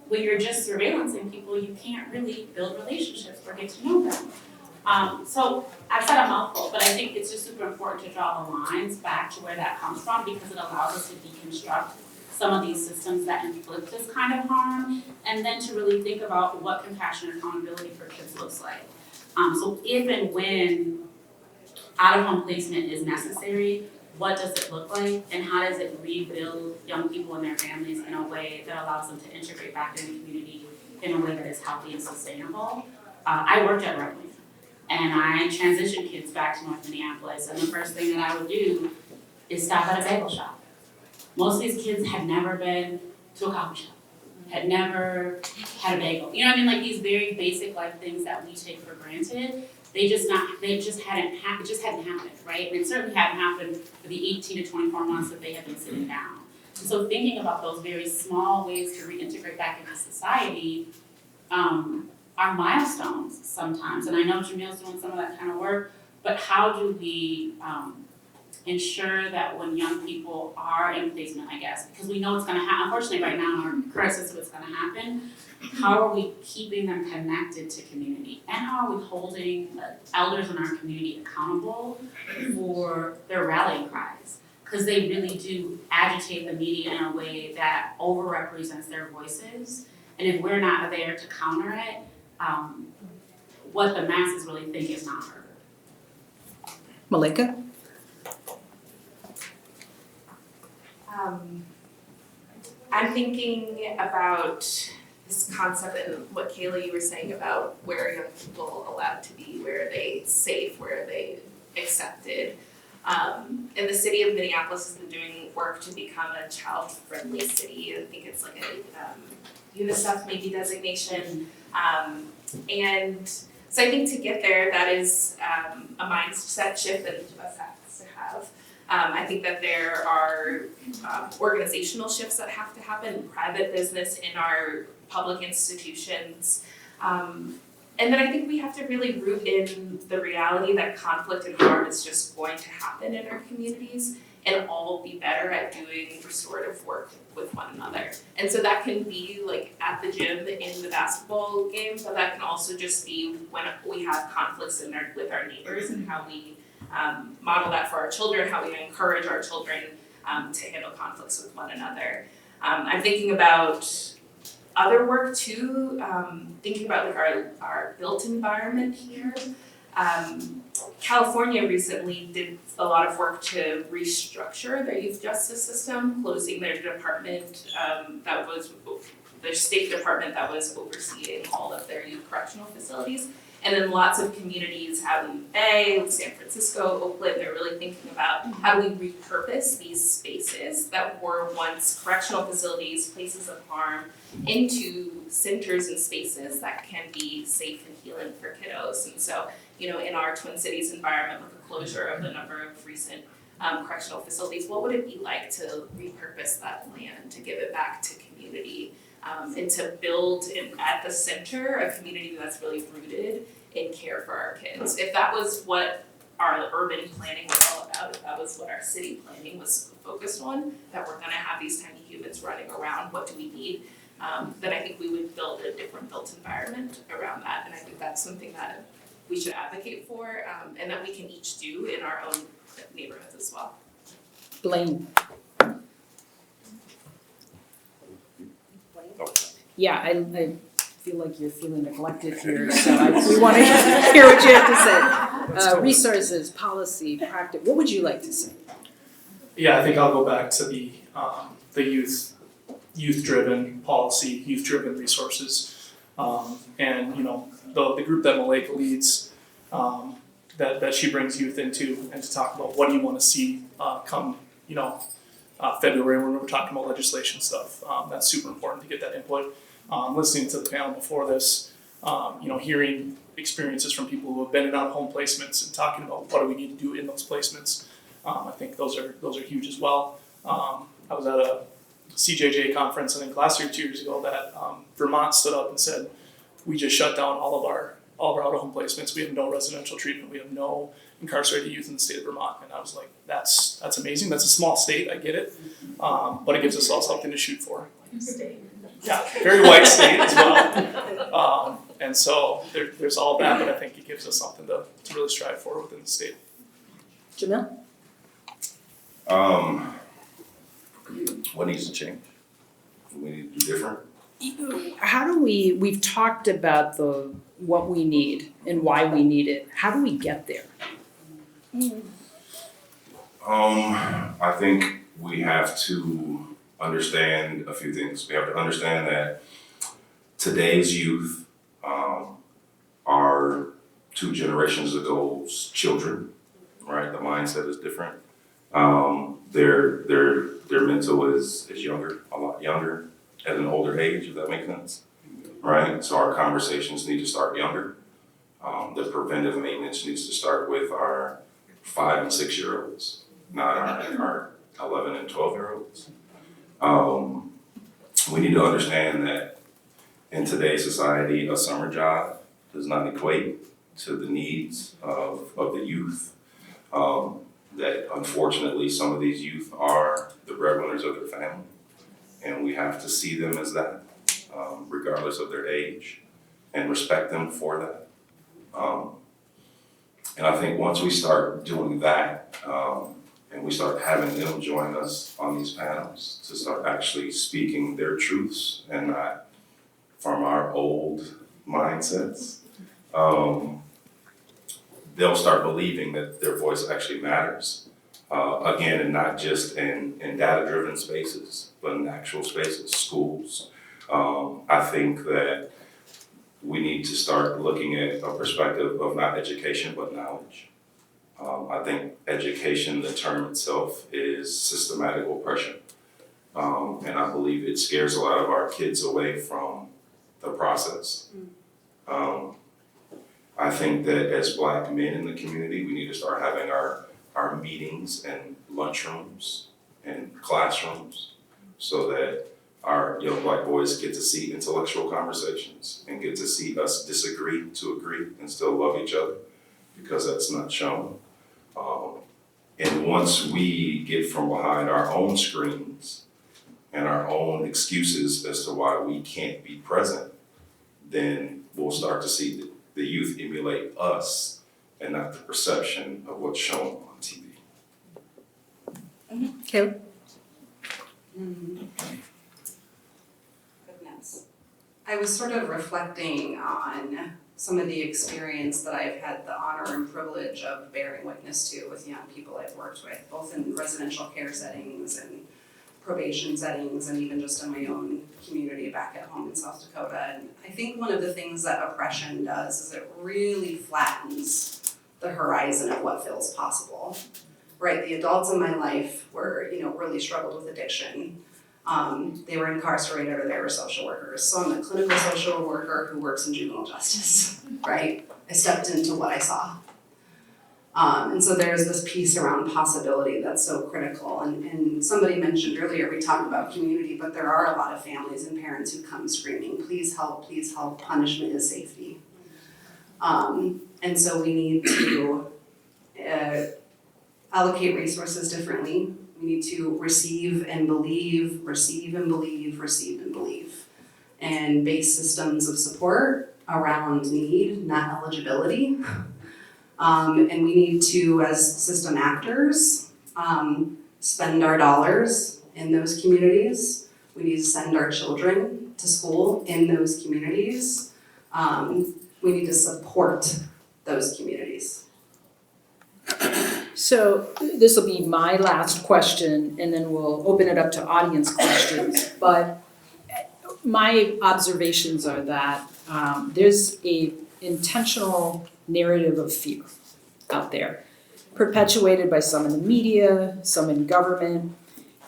when you're just surveillancing people, you can't really build relationships or get to know them. So I've said a mouthful, but I think it's just super important to draw the lines back to where that comes from because it allows us to deconstruct some of these systems that inflict this kind of harm, and then to really think about what compassion and accountability for kids looks like. So if and when out-of-home placement is necessary, what does it look like, and how does it rebuild young people and their families in a way that allows them to integrate back in the community in a way that is healthy and sustainable? I worked at Red Wing, and I transitioned kids back to North Minneapolis, and the first thing that I would do is stop at a bagel shop. Most of these kids had never been to a coffee shop, had never had a bagel. You know what I mean? Like these very basic life things that we take for granted. It just hadn't happened, right? And it certainly hadn't happened for the 18 to 24 months that they had been sitting down. And so thinking about those very small ways to reintegrate back into society are milestones sometimes. And I know Jamil's doing some of that kind of work, but how do we ensure that when young people are in placement, I guess, because we know it's gonna happen, unfortunately right now in our current system it's gonna happen, how are we keeping them connected to community? And how are we holding elders in our community accountable for their rallying cries? Because they really do agitate the media in a way that overrepresents their voices. And if we're not there to counter it, what the masses really think is not heard. Malika? I'm thinking about this concept and what Kayla you were saying about where young people allowed to be, where are they safe, where are they accepted. And the city of Minneapolis has been doing work to become a child-friendly city. I think it's like a UNICEF maybe designation. And so I think to get there, that is a mindset shift that each of us has to have. I think that there are organizational shifts that have to happen in private business, in our public institutions. And then I think we have to really root in the reality that conflict and harm is just going to happen in our communities and all be better at doing restorative work with one another. And so that can be like at the gym in the basketball game, but that can also just be when we have conflicts with our neighbors and how we model that for our children, how we encourage our children to handle conflicts with one another. I'm thinking about other work too, thinking about like our built environment here. California recently did a lot of work to restructure their youth justice system, closing their department, their state department that was overseeing all of their youth correctional facilities. And then lots of communities out in the Bay, San Francisco, Oakland, they're really thinking about how do we repurpose these spaces that were once correctional facilities, places of harm, into centers and spaces that can be safe and healing for kiddos. And so, you know, in our Twin Cities environment with the closure of a number of recent correctional facilities, what would it be like to repurpose that land, to give it back to community, and to build at the center a community that's really rooted in care for our kids? If that was what our urban planning was all about, if that was what our city planning was focused on, that we're gonna have these tiny humans running around, what do we need? Then I think we would build a different built environment around that, and I think that's something that we should advocate for, and that we can each do in our own neighborhoods as well. Blaine. Yeah, I feel like you're feeling neglected here, so we want to hear what you have to say. Resources, policy, practice, what would you like to say? Yeah, I think I'll go back to the youth-driven policy, youth-driven resources. And, you know, the group that Malika leads, that she brings youth into, and to talk about what do you want to see come, you know, February when we're talking about legislation stuff. That's super important to get that input. Listening to the panel before this, you know, hearing experiences from people who have been in out-of-home placements and talking about what do we need to do in those placements. I think those are huge as well. I was at a CJJ conference, I think last year, 2 years ago, that Vermont stood up and said, we just shut down all of our out-of-home placements. We have no residential treatment. We have no incarcerated youth in the state of Vermont. And I was like, that's amazing. That's a small state. I get it. But it gives us all something to shoot for. Yeah, very white state as well. And so there's all that, but I think it gives us something to really strive for within the state. Jamil? What needs to change? What we need to do different? How do we've talked about what we need and why we need it. How do we get there? I think we have to understand a few things. We have to understand that today's youth are 2 generations ago's children, right? The mindset is different. Their mental is younger, a lot younger at an older age, if that makes sense, right? So our conversations need to start younger. The preventive maintenance needs to start with our 5 and 6 year olds, not our 11 and 12 year olds. We need to understand that in today's society, a summer job does not equate to the needs of the youth. That unfortunately, some of these youth are the breadwinners of their family, and we have to see them as that, regardless of their age, and respect them for that. And I think once we start doing that, and we start having them join us on these panels to start actually speaking their truths and not from our old mindsets, they'll start believing that their voice actually matters. Again, and not just in data-driven spaces, but in actual spaces, schools. I think that we need to start looking at a perspective of not education, but knowledge. I think education, the term itself, is systematic oppression. And I believe it scares a lot of our kids away from the process. I think that as Black men in the community, we need to start having our meetings and lunchrooms and classrooms so that our young Black boys get to see intellectual conversations and get to see us disagree to agree and still love each other, because that's not shown. And once we get from behind our own screens and our own excuses as to why we can't be present, then we'll start to see the youth emulate us and not the perception of what's shown on TV. Caleb? Goodness. I was sort of reflecting on some of the experience that I've had the honor and privilege of bearing witness to with young people I've worked with, both in residential care settings and probation settings, and even just in my own community back at home in South Dakota. And I think one of the things that oppression does is it really flattens the horizon of what feels possible. Right, the adults in my life were, really struggled with addiction. They were incarcerated or they were social workers. So I'm a clinical social worker who works in juvenile justice, right? I stepped into what I saw. And so there's this piece around possibility that's so critical. And somebody mentioned earlier, we talked about community, but there are a lot of families and parents who come screaming, please help, punishment is safety. And so we need to allocate resources differently. We need to receive and believe, and base systems of support around need, not eligibility. And we need to, as system actors, spend our dollars in those communities. We need to send our children to school in those communities. We need to support those communities. So this will be my last question, and then we'll open it up to audience questions. But my observations are that there's a intentional narrative of fear out there, perpetuated by some in the media, some in government.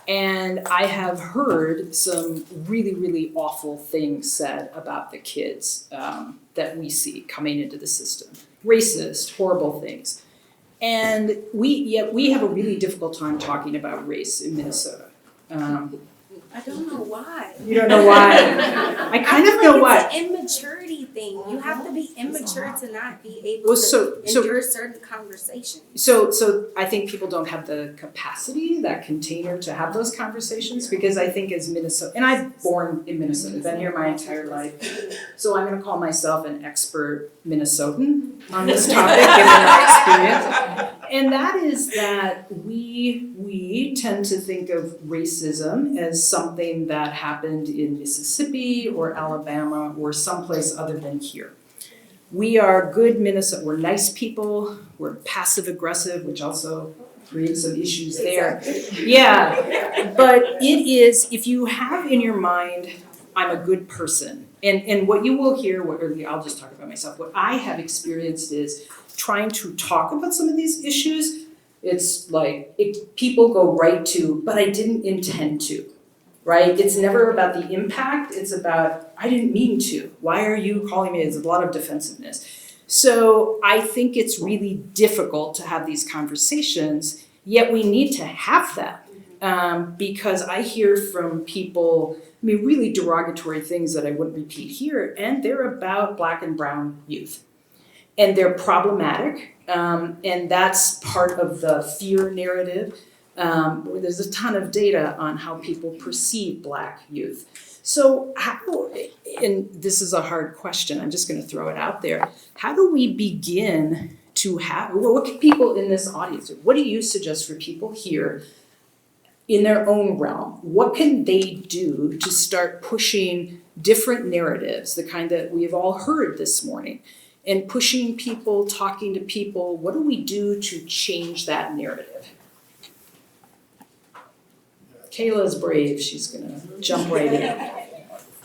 And I have heard some really, really awful things said about the kids that we see coming into the system. Racist, horrible things. And we have a really difficult time talking about race in Minnesota. I don't know why. You don't know why? I kind of know why. It's an immaturity thing. You have to be immature to not be able Well, to so endure certain conversations. So I think people don't have the capacity, that container to have those conversations, because I think as Minnesota, and I'm born in Minnesota, been here my entire life, so I'm gonna call myself an expert Minnesotan on this topic, given my experience. And that is that we tend to think of racism as something that happened in Mississippi or Alabama or someplace other than here. We are good Minnesota, we're nice people, we're passive aggressive, which also creates some issues there. Yeah, but it is, if you have in your mind, I'm a good person, and what you will hear, I'll just talk about myself, what I have experienced is trying to talk about some of these issues, it's like, people go right to, but I didn't intend to. Right? It's never about the impact, it's about, I didn't mean to. Why are you calling me? There's a lot of defensiveness. So I think it's really difficult to have these conversations, yet we need to have them. Because I hear from people, really derogatory things that I wouldn't repeat here, and they're about Black and brown youth. And they're problematic, and that's part of the fear narrative. Where there's a ton of data on how people perceive Black youth. So how, and this is a hard question, I'm just gonna throw it out there, how do we begin to have, what can people in this audience do? What do you suggest for people here in their own realm? What can they do to start pushing different narratives, the kind that we've all heard this morning, and pushing people, talking to people, what do we do to change that narrative? Kayla's brave, she's gonna jump right in.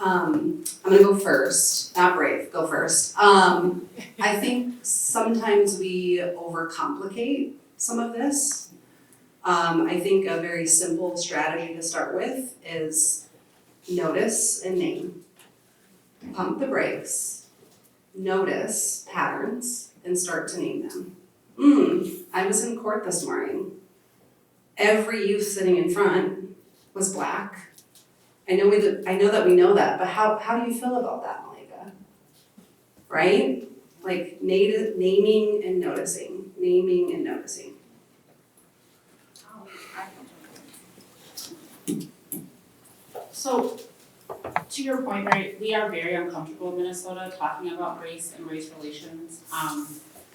I'm gonna go first, not brave, go first. I think sometimes we overcomplicate some of this. I think a very simple strategy to start with is notice and name. Pump the brakes, notice patterns, and start to name them. I was in court this morning. Every youth sitting in front was Black. I know that we know that, but how do you feel about that, Malika? Right? Like naming and noticing. So, to your point, right, we are very uncomfortable in Minnesota talking about race and race relations.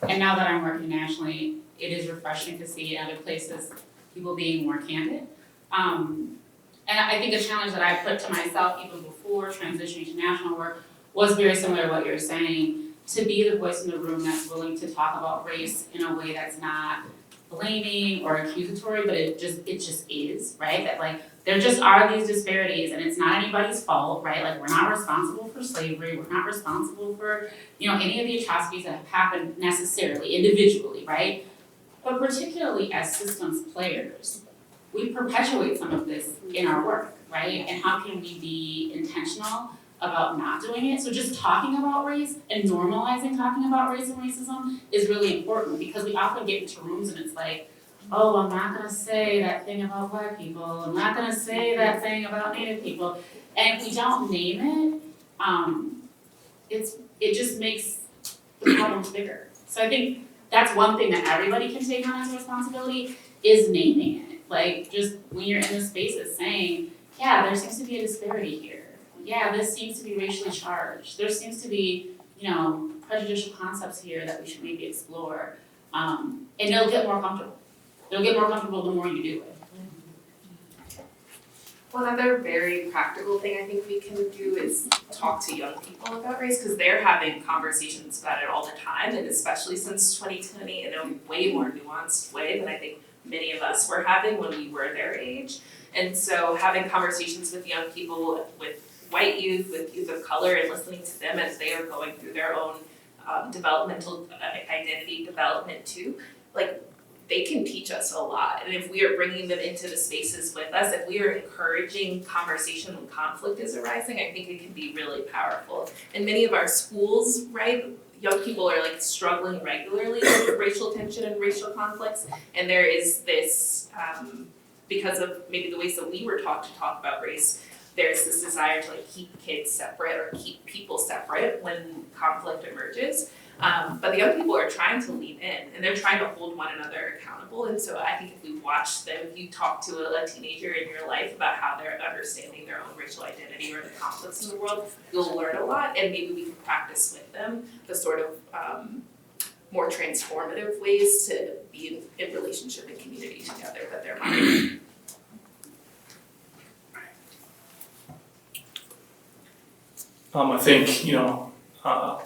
And now that I'm working nationally, it is refreshing to see in other places people being more candid. And I think a challenge that I put to myself even before transitioning to national work was very similar to what you're saying, to be the voice in the room that's willing to talk about race in a way that's not blaming or accusatory, but it just is, right? That like, there just are these disparities and it's not anybody's fault, right? Like, we're not responsible for slavery, we're not responsible for, any of the atrocities that have happened necessarily, individually, right? But particularly as systems players, we perpetuate some of this in our work, right? And how can we be intentional about not doing it? So just talking about race and normalizing talking about race and racism is really important, because we often get into rooms and it's like, oh, I'm not gonna say that thing about Black people, I'm not gonna say that thing about Native people. And if we don't name it, it just makes the problems bigger. So I think that's one thing that everybody can take on as a responsibility, is naming it. Like, just when you're in the spaces saying, yeah, there seems to be a disparity here. Yeah, this seems to be racially charged. There seems to be, prejudicial concepts here that we should maybe explore. And they'll get more comfortable. They'll get more comfortable the more you do it. One other very practical thing I think we can do is talk to young people about race, because they're having conversations about it all the time, and especially since 2020 in a way more nuanced way than I think many of us were having when we were their age. And so having conversations with young people, with white youth, with youth of color, and listening to them as they are going through their own developmental identity development too, like, they can teach us a lot. And if we are bringing them into the spaces with us, if we are encouraging conversation when conflict is arising, I think it can be really powerful. In many of our schools, right, young people are like struggling regularly with racial tension and racial conflicts. And there is this, because of maybe the ways that we were taught to talk about race, there's this desire to like keep kids separate or keep people separate when conflict emerges. But the young people are trying to lean in, and they're trying to hold one another accountable. And so I think if we watch them, if you talk to a teenager in your life about how they're understanding their own racial identity or the conflicts in the world, you'll learn a lot, and maybe we can practice with them the sort of more transformative ways to be in relationship and community together that they're modeling. I think,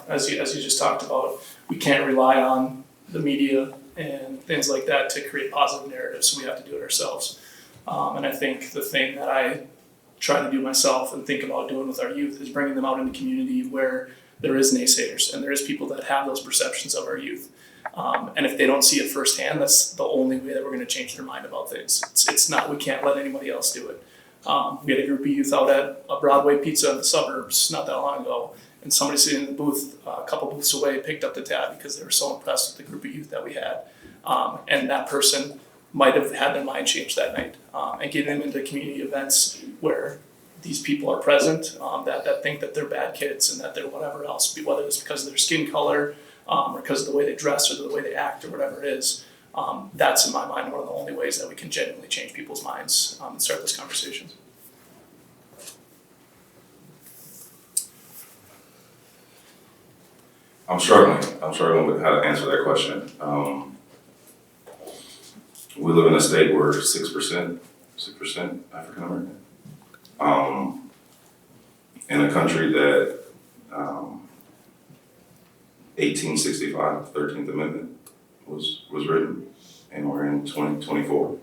as you just talked about, we can't rely on the media and things like that to create positive narratives, so we have to do it ourselves. And I think the thing that I try to do myself and think about doing with our youth is bringing them out in the community where there is naysayers and there is people that have those perceptions of our youth. And if they don't see it firsthand, that's the only way that we're going to change their mind about things. It's not, we can't let anybody else do it. We had a group of youth out at a Broadway pizza in the suburbs not that long ago, and somebody sitting in the booth a couple booths away picked up the tab because they were so impressed with the group of youth that we had. And that person might have had their mind changed that night. And getting them into community events where these people are present, that think that they're bad kids and that they're whatever else, whether it's because of their skin color or because of the way they dress or the way they act or whatever it is. That's, in my mind, one of the only ways that we can genuinely change people's minds and start those conversations. I'm struggling with how to answer that question. We live in a state where 6% African American. In a country that 1865, 13th Amendment was written, and we're in 2024.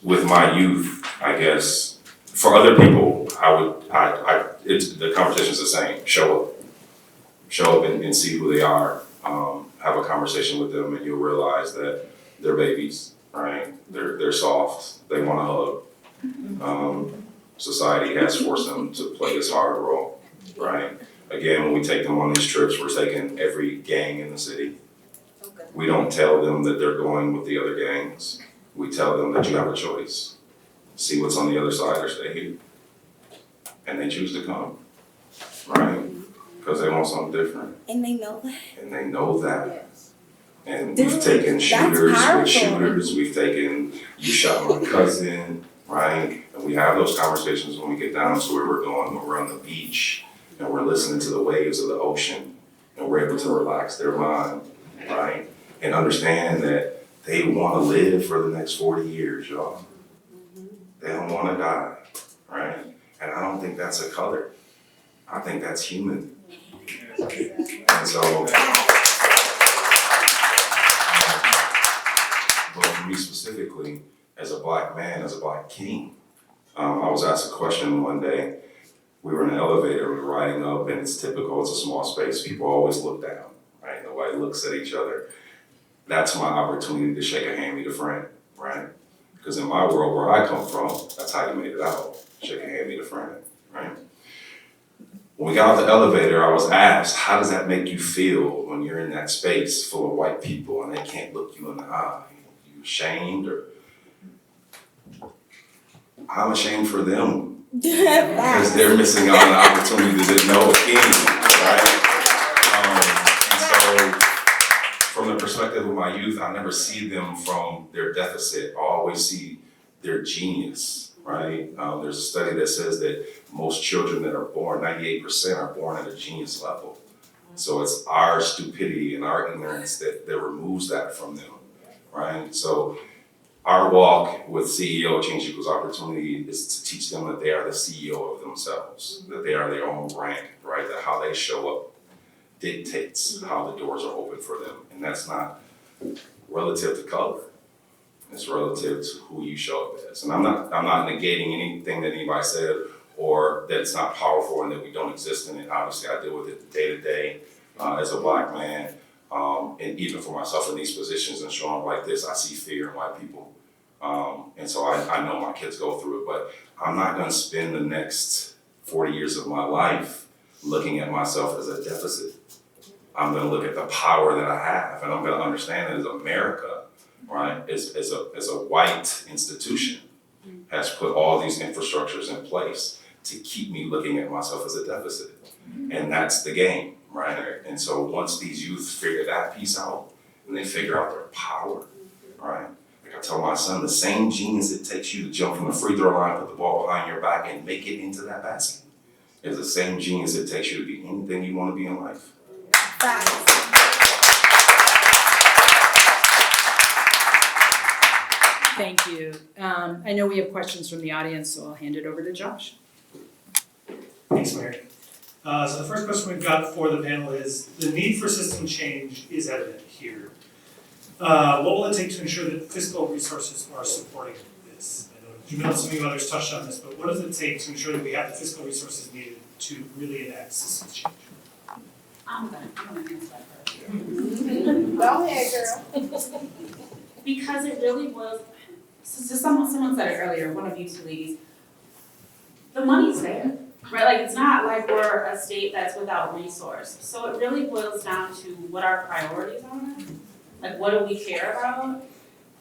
With my youth, I guess, for other people, the conversation's the same. Show up and see who they are. Have a conversation with them, and you'll realize that they're babies, right? They're soft. They want a hug. Society has forced them to play this hard role, right? Again, when we take them on these trips, we're taking every gang in the city. We don't tell them that they're going with the other gangs. We tell them that you have a choice. See what's on the other side or stay here. And they choose to come, right? Because they want something different. And they know that. And they know that. Yes. And Dude, we've taken shooters with powerful. shooters. We've taken, you shot my cousin, right? And we have those conversations when we get down to where we're going, when we're on the beach and we're listening to the waves of the ocean and we're able to relax their mind, right? And understand that they want to live for the next 40 years, y'all. They don't want to die, right? And I don't think that's a color. I think that's human. And so, but for me specifically, as a black man, as a black king, I was asked a question one day. We were in an elevator, we were riding up, and it's typical, it's a small space, people always look down, right? Nobody looks at each other. That's my opportunity to shake a hand, meet a friend, right? Because in my world where I come from, that's how you made it out. Shake a hand, meet a friend, right? When we got out the elevator, I was asked, how does that make you feel when you're in that space full of white people and they can't look you in the eye? You ashamed or? I'm ashamed for them because they're missing out on an opportunity to know a king, right? And so from the perspective of my youth, I never see them from their deficit. I always see their genius, right? There's a study that says that most children that are born, 98% are born at a genius level. So it's our stupidity and our ignorance that removes that from them, right? So our walk with CEO Change Equals Opportunity is to teach them that they are the CEO of themselves, that they are their own brand, right? That how they show up dictates how the doors are open for them. And that's not relative to color. It's relative to who you show up as. And I'm not negating anything that anybody said or that it's not powerful and that we don't exist in it. Obviously, I deal with it day to day as a black man. And even for myself in these positions and showing up like this, I see fear in white people. And so I know my kids go through it, but I'm not gonna spend the next 40 years of my life looking at myself as a deficit. I'm gonna look at the power that I have, and I'm gonna understand that as America, right, as a white institution, has put all these infrastructures in place to keep me looking at myself as a deficit. And that's the game, right? And so once these youth figure that piece out, and they figure out their power, right? Like I tell my son, the same genius it takes you to jump from the free throw line, put the ball behind your back, and make it into that basket is the same genius it takes you to be anything you want to be in life. Thank you. I know we have questions from the audience, so I'll hand it over to Josh. Thanks, Mary. So the first question we've got for the panel is, the need for system change is evident here. What will it take to ensure that fiscal resources are supporting this? I know Jamil and some of you others touched on this, but what does it take to ensure that we have the fiscal resources needed to really enact system change? I'm gonna answer that first. Go ahead, girl. Because it really was, so someone said it earlier, one of you two ladies, the money's there, right? Like, it's not like we're a state that's without resource. So it really boils down to what our priorities are, like what do we care about?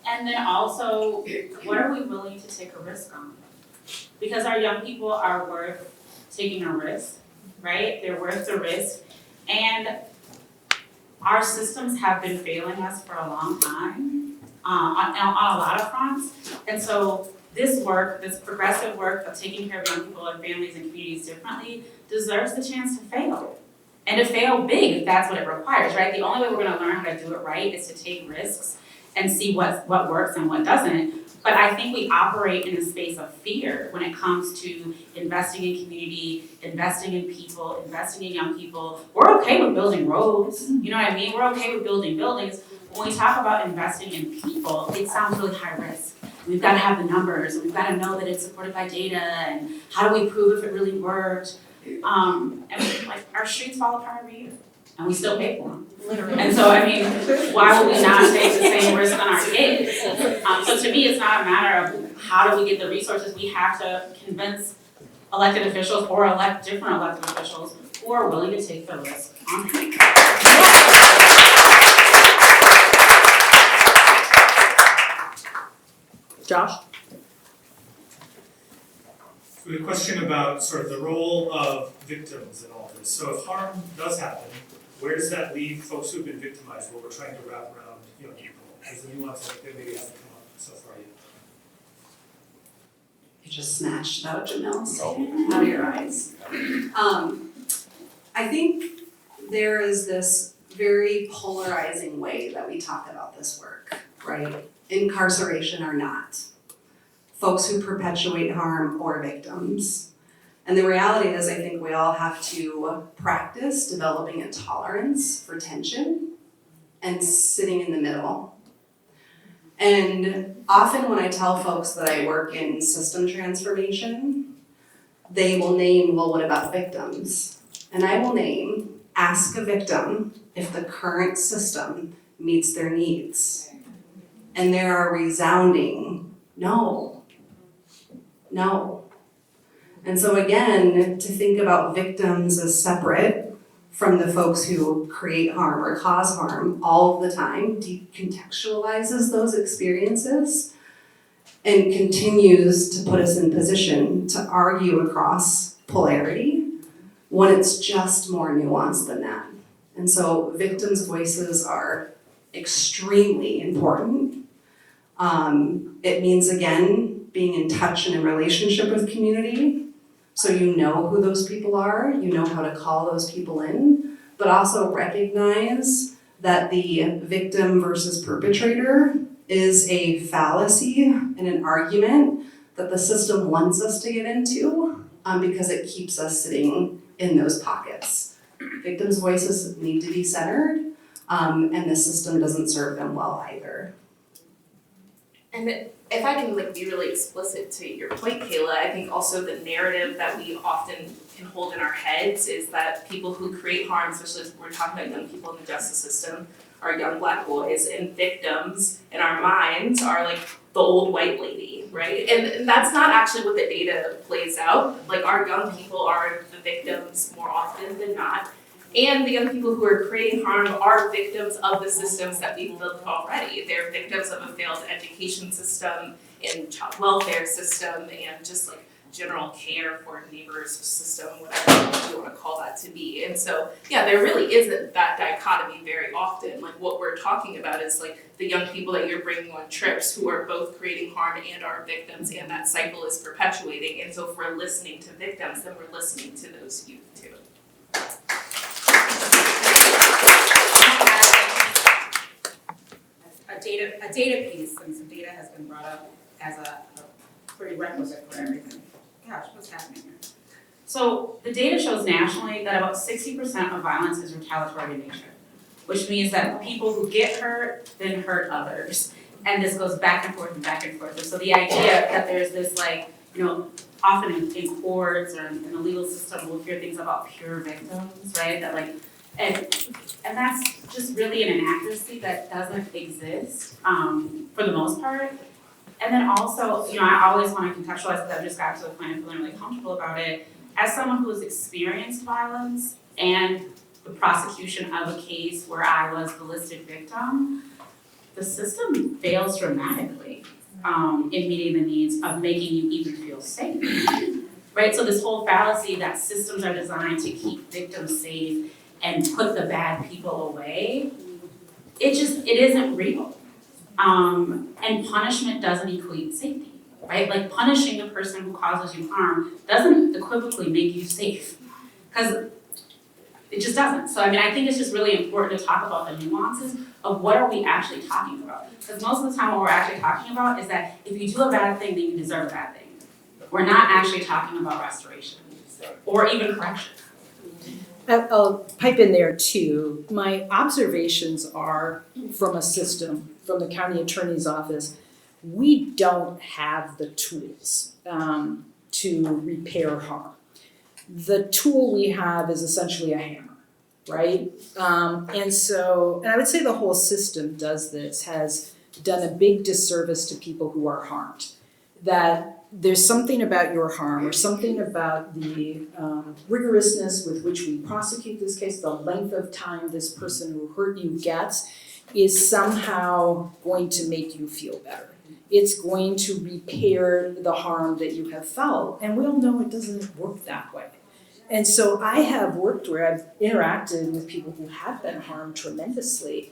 And then also, what are we willing to take a risk on? Because our young people are worth taking a risk, right? They're worth the risk. And our systems have been failing us for a long time, on a lot of fronts. And so this work, this progressive work of taking care of young people and families and communities differently deserves the chance to fail. And to fail big, if that's what it requires, right? The only way we're gonna learn how to do it right is to take risks and see what works and what doesn't. But I think we operate in a space of fear when it comes to investing in community, investing in people, investing in young people. We're okay with building roads, you know what I mean? We're okay with building buildings. When we talk about investing in people, it sounds really high risk. We've gotta have the numbers, we've gotta know that it's supported by data, and how do we prove if it really worked? And like, our streets fall apart every year, and we still pay for them. Literally. And so, I mean, why would we not take the same risk on our kids? So to me, it's not a matter of how do we get the resources, we have to convince elected officials or elect different elected officials who are willing to take the risk on them. Josh? We have a question about sort of the role of victims in all this. So if harm does happen, where does that leave folks who've been victimized, what we're trying to wrap around young people? As the nuance that maybe hasn't come up so far yet. You just snatched it out, Jamil, out of your eyes. I think there is this very polarizing way that we talk about this work, right? Incarceration or not. Folks who perpetuate harm or victims. And the reality is, I think we all have to practice developing a tolerance for tension and sitting in the middle. And often when I tell folks that I work in system transformation, they will name, well, what about victims? And I will name, ask a victim if the current system meets their needs. And there are resounding, no. And so again, to think about victims as separate from the folks who create harm or cause harm all the time decontextualizes those experiences and continues to put us in position to argue across polarity when it's just more nuanced than that. And so victims' voices are extremely important. It means, again, being in touch and in relationship with community, so you know who those people are, you know how to call those people in, but also recognize that the victim versus perpetrator is a fallacy and an argument that the system wants us to get into because it keeps us sitting in those pockets. Victims' voices need to be centered, and the system doesn't serve them well either. And if I can be really explicit to your point, Kayla, I think also the narrative that we often can hold in our heads is that people who create harm, especially if we're talking about young people in the justice system, are young Black boys, and victims in our minds are the old white lady, right? And that's not actually what the data plays out. Our young people are the victims more often than not. And the young people who are creating harm are victims of the systems that we've built already. They're victims of a failed education system and child welfare system and just general care for neighbors system, whatever you want to call that to be. And so, yeah, there really isn't that dichotomy very often. What we're talking about is the young people that you're bringing on trips who are both creating harm and are victims, and that cycle is perpetuating. And so if we're listening to victims, then we're listening to those youth too. A data piece, and some data has been brought up as a prerequisite for everything. Gosh, what's happening here? So the data shows nationally that about 60% of violence is retaliatory in nature, which means that people who get hurt then hurt others. And this goes back and forth and back and forth. And so the idea that there's this often in courts or in the legal system, we'll hear things about pure victims, right? That and that's just really an inaccuracy that doesn't exist for the most part. And then also, I always want to contextualize, because I just got to the point of feeling really comfortable about it. As someone who has experienced violence and the prosecution of a case where I was the listed victim, the system fails dramatically in meeting the needs of making you even feel safe, right? So this whole fallacy that systems are designed to keep victims safe and put the bad people away, it isn't real. And punishment doesn't equate safety, right? Punishing the person who causes you harm doesn't equivocally make you safe, because it just doesn't. So I think it's just really important to talk about the nuances of what are we actually talking about. Because most of the time what we're actually talking about is that if you do a bad thing, then you deserve a bad thing. We're not actually talking about restoration or even correction. I'll pipe in there too. My observations are from a system, from the county attorney's office, we don't have the tools to repair harm. The tool we have is essentially a hammer, right? And I would say the whole system does this, has done a big disservice to people who are harmed. That there's something about your harm or something about the rigorousness with which we prosecute this case, the length of time this person who hurt you gets, is somehow going to make you feel better. It's going to repair the harm that you have felt, and we all know it doesn't work that way. And so I have worked where I've interacted with people who have been harmed tremendously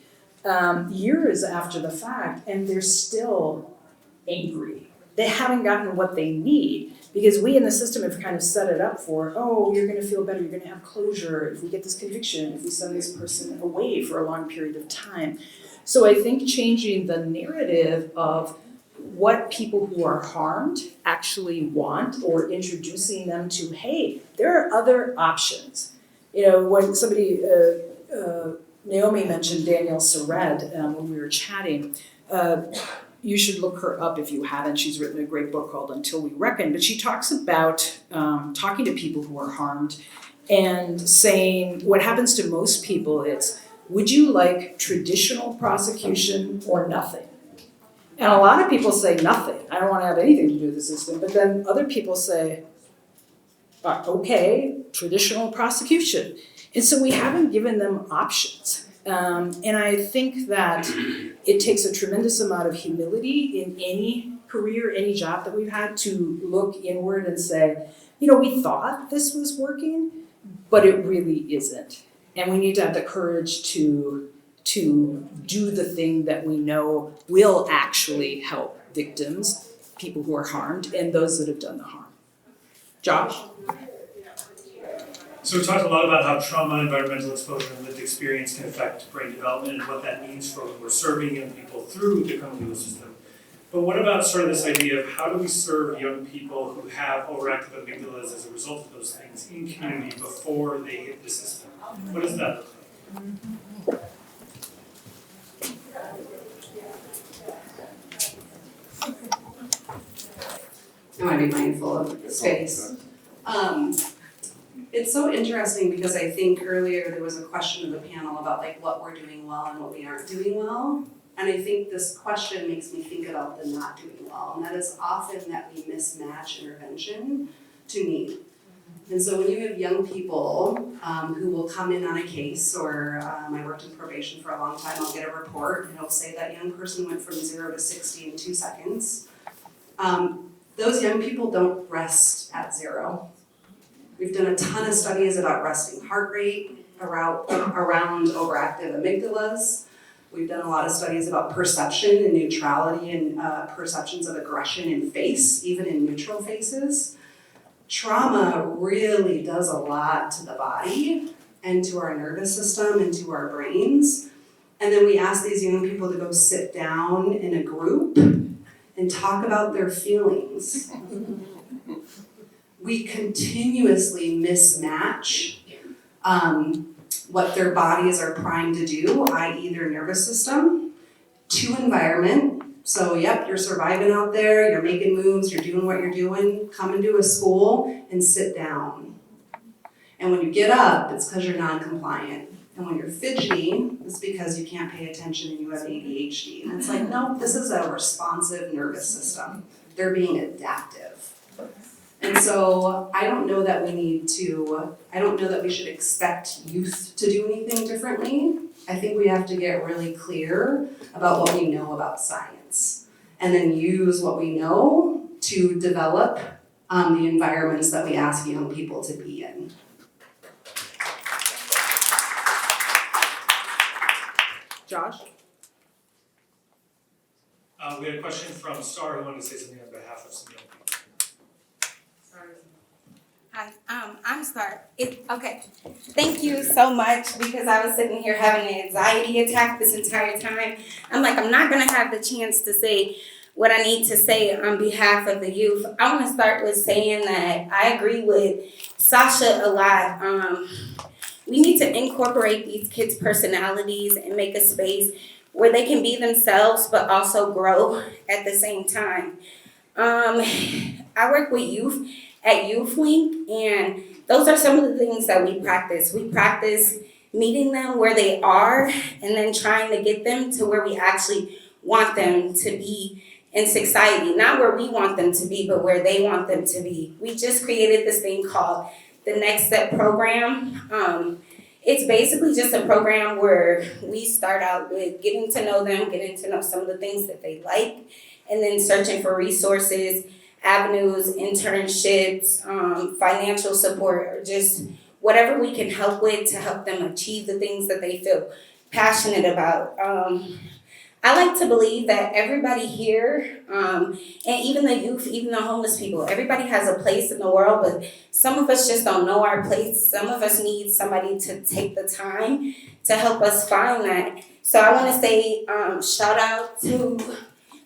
years after the fact, and they're still angry. They haven't gotten what they need, because we in the system have kind of set it up for, you're gonna feel better, you're gonna have closure if we get this conviction, if we send this person away for a long period of time. So I think changing the narrative of what people who are harmed actually want, or introducing them to, hey, there are other options. You know, when somebody, Naomi mentioned Danielle Sered when we were chatting. You should look her up if you haven't. She's written a great book called Until We Reckon. But she talks about talking to people who are harmed and saying what happens to most people is, would you like traditional prosecution or nothing? And a lot of people say nothing. I don't want to have anything to do with the system. But then other people say, okay, traditional prosecution. And so we haven't given them options. And I think that it takes a tremendous amount of humility in any career, any job that we've had, to look inward and say, you know, we thought this was working, but it really isn't. And we need to have the courage to do the thing that we know will actually help victims, people who are harmed, and those that have done the harm. Josh? So we talked a lot about how trauma, environmental exposure, and lived experience can affect brain development and what that means for when we're serving young people through the criminal legal system. But what about sort of this idea of how do we serve young people who have overactive amygdalas as a result of those things in community before they hit the system? What does that look like? I want to be mindful of the space. It's so interesting because I think earlier there was a question of the panel about like what we're doing well and what we aren't doing well. And I think this question makes me think about the not doing well, and that is often that we mismatch intervention to need. And so when you have young people who will come in on a case, or I worked in probation for a long time, I'll get a report and it'll say that young person went from 0 to 60 in 2 seconds. Those young people don't rest at 0. We've done a ton of studies about resting heart rate, around overactive amygdalas. We've done a lot of studies about perception and neutrality and perceptions of aggression in face, even in neutral faces. Trauma really does a lot to the body and to our nervous system and to our brains. And then we ask these young people to go sit down in a group and talk about their feelings. We continuously mismatch what their bodies are primed to do, i.e. their nervous system, to environment. So yep, you're surviving out there, you're making moves, you're doing what you're doing, come into a school and sit down. And when you get up, it's because you're non-compliant. And when you're fidgety, it's because you can't pay attention and you have ADHD. And it's like, no, this is a responsive nervous system. They're being adaptive. And so I don't know that we should expect youth to do anything differently. I think we have to get really clear about what we know about science and then use what we know to develop the environments that we ask young people to be in. Josh? We had a question from Star who wanted to say something on behalf of some young people. Hi, I'm Star. Okay, thank you so much, because I was sitting here having an anxiety attack this entire time. I'm like, I'm not gonna have the chance to say what I need to say on behalf of the youth. I wanna start with saying that I agree with Sasha a lot. We need to incorporate these kids' personalities and make a space where they can be themselves but also grow at the same time. I work with youth at YouthLink, and those are some of the things that we practice. We practice meeting them where they are and then trying to get them to where we actually want them to be in society. Not where we want them to be, but where they want them to be. We just created this thing called the Next Step program. It's basically just a program where we start out with getting to know them, getting to know some of the things that they like, and then searching for resources, avenues, internships, financial support, or just whatever we can help with to help them achieve the things that they feel passionate about. I like to believe that everybody here, and even the youth, even the homeless people, everybody has a place in the world, but some of us just don't know our place. Some of us need somebody to take the time to help us find that. So I want to say shout out to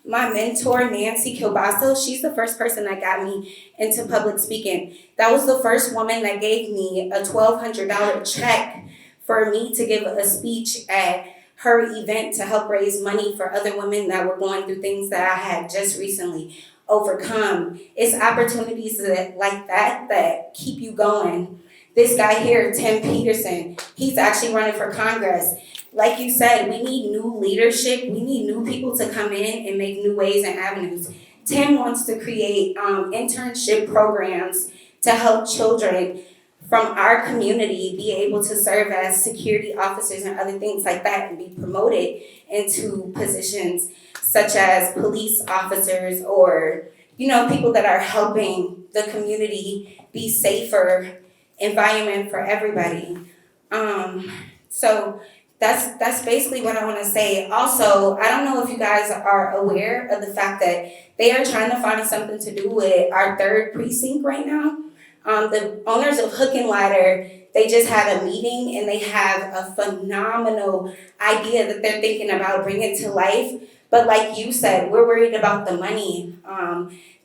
my mentor, Nancy Kilbasso, she's the first person that got me into public speaking. That was the first woman that gave me a $1,200 check for me to give a speech at her event to help raise money for other women that were going through things that I had just recently overcome. It's opportunities like that keep you going. This guy here, Tim Peterson, he's actually running for Congress. Like you said, we need new leadership. We need new people to come in and make new ways and avenues. Tim wants to create internship programs to help children from our community be able to serve as security officers and other things like that and be promoted into positions such as police officers or, people that are helping the community be safer environment for everybody. So that's basically what I want to say. Also, I don't know if you guys are aware of the fact that they are trying to find something to do with our 3rd precinct right now. The owners of Hook and Ladder, they just had a meeting and they have a phenomenal idea that they're thinking about bringing to life. But like you said, we're worried about the money.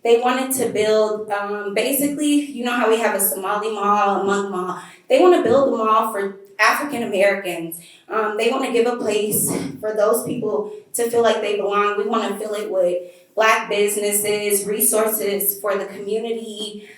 They wanted to build, basically, you know how we have a Somali mall, a Hmong mall. They want to build a mall for African Americans. They want to give a place for those people to feel like they belong. We want to fill it with Black businesses, resources for the community.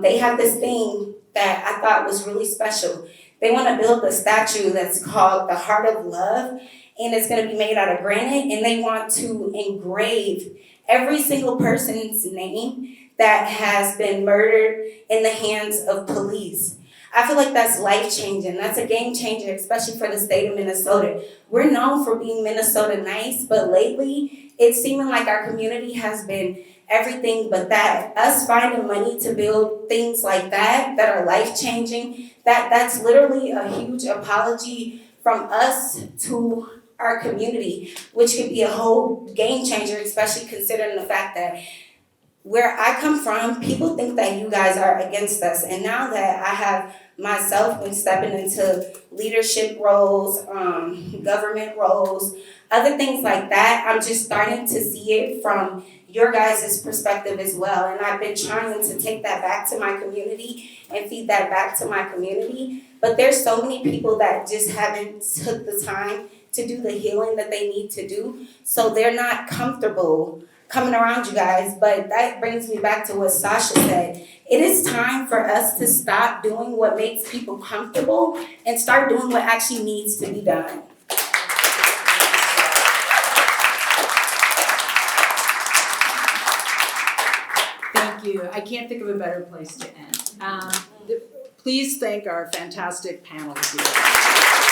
They have this thing that I thought was really special. They want to build a statue that's called the Heart of Love, and it's going to be made out of granite, and they want to engrave every single person's name that has been murdered in the hands of police. I feel like that's life-changing. That's a game changer, especially for the state of Minnesota. We're known for being Minnesota nice, but lately it's seeming like our community has been everything but that. Us finding money to build things like that are life-changing, that's literally a huge apology from us to our community, which could be a whole game changer, especially considering the fact that where I come from, people think that you guys are against us. And now that I have myself been stepping into leadership roles, government roles, other things like that, I'm just starting to see it from your guys' perspective as well. And I've been trying to take that back to my community and feed that back to my community. But there's so many people that just haven't took the time to do the healing that they need to do. So they're not comfortable coming around you guys. But that brings me back to what Sasha said. It is time for us to stop doing what makes people comfortable and start doing what actually needs to be done. Thank you. I can't think of a better place to end. Please thank our fantastic panel here.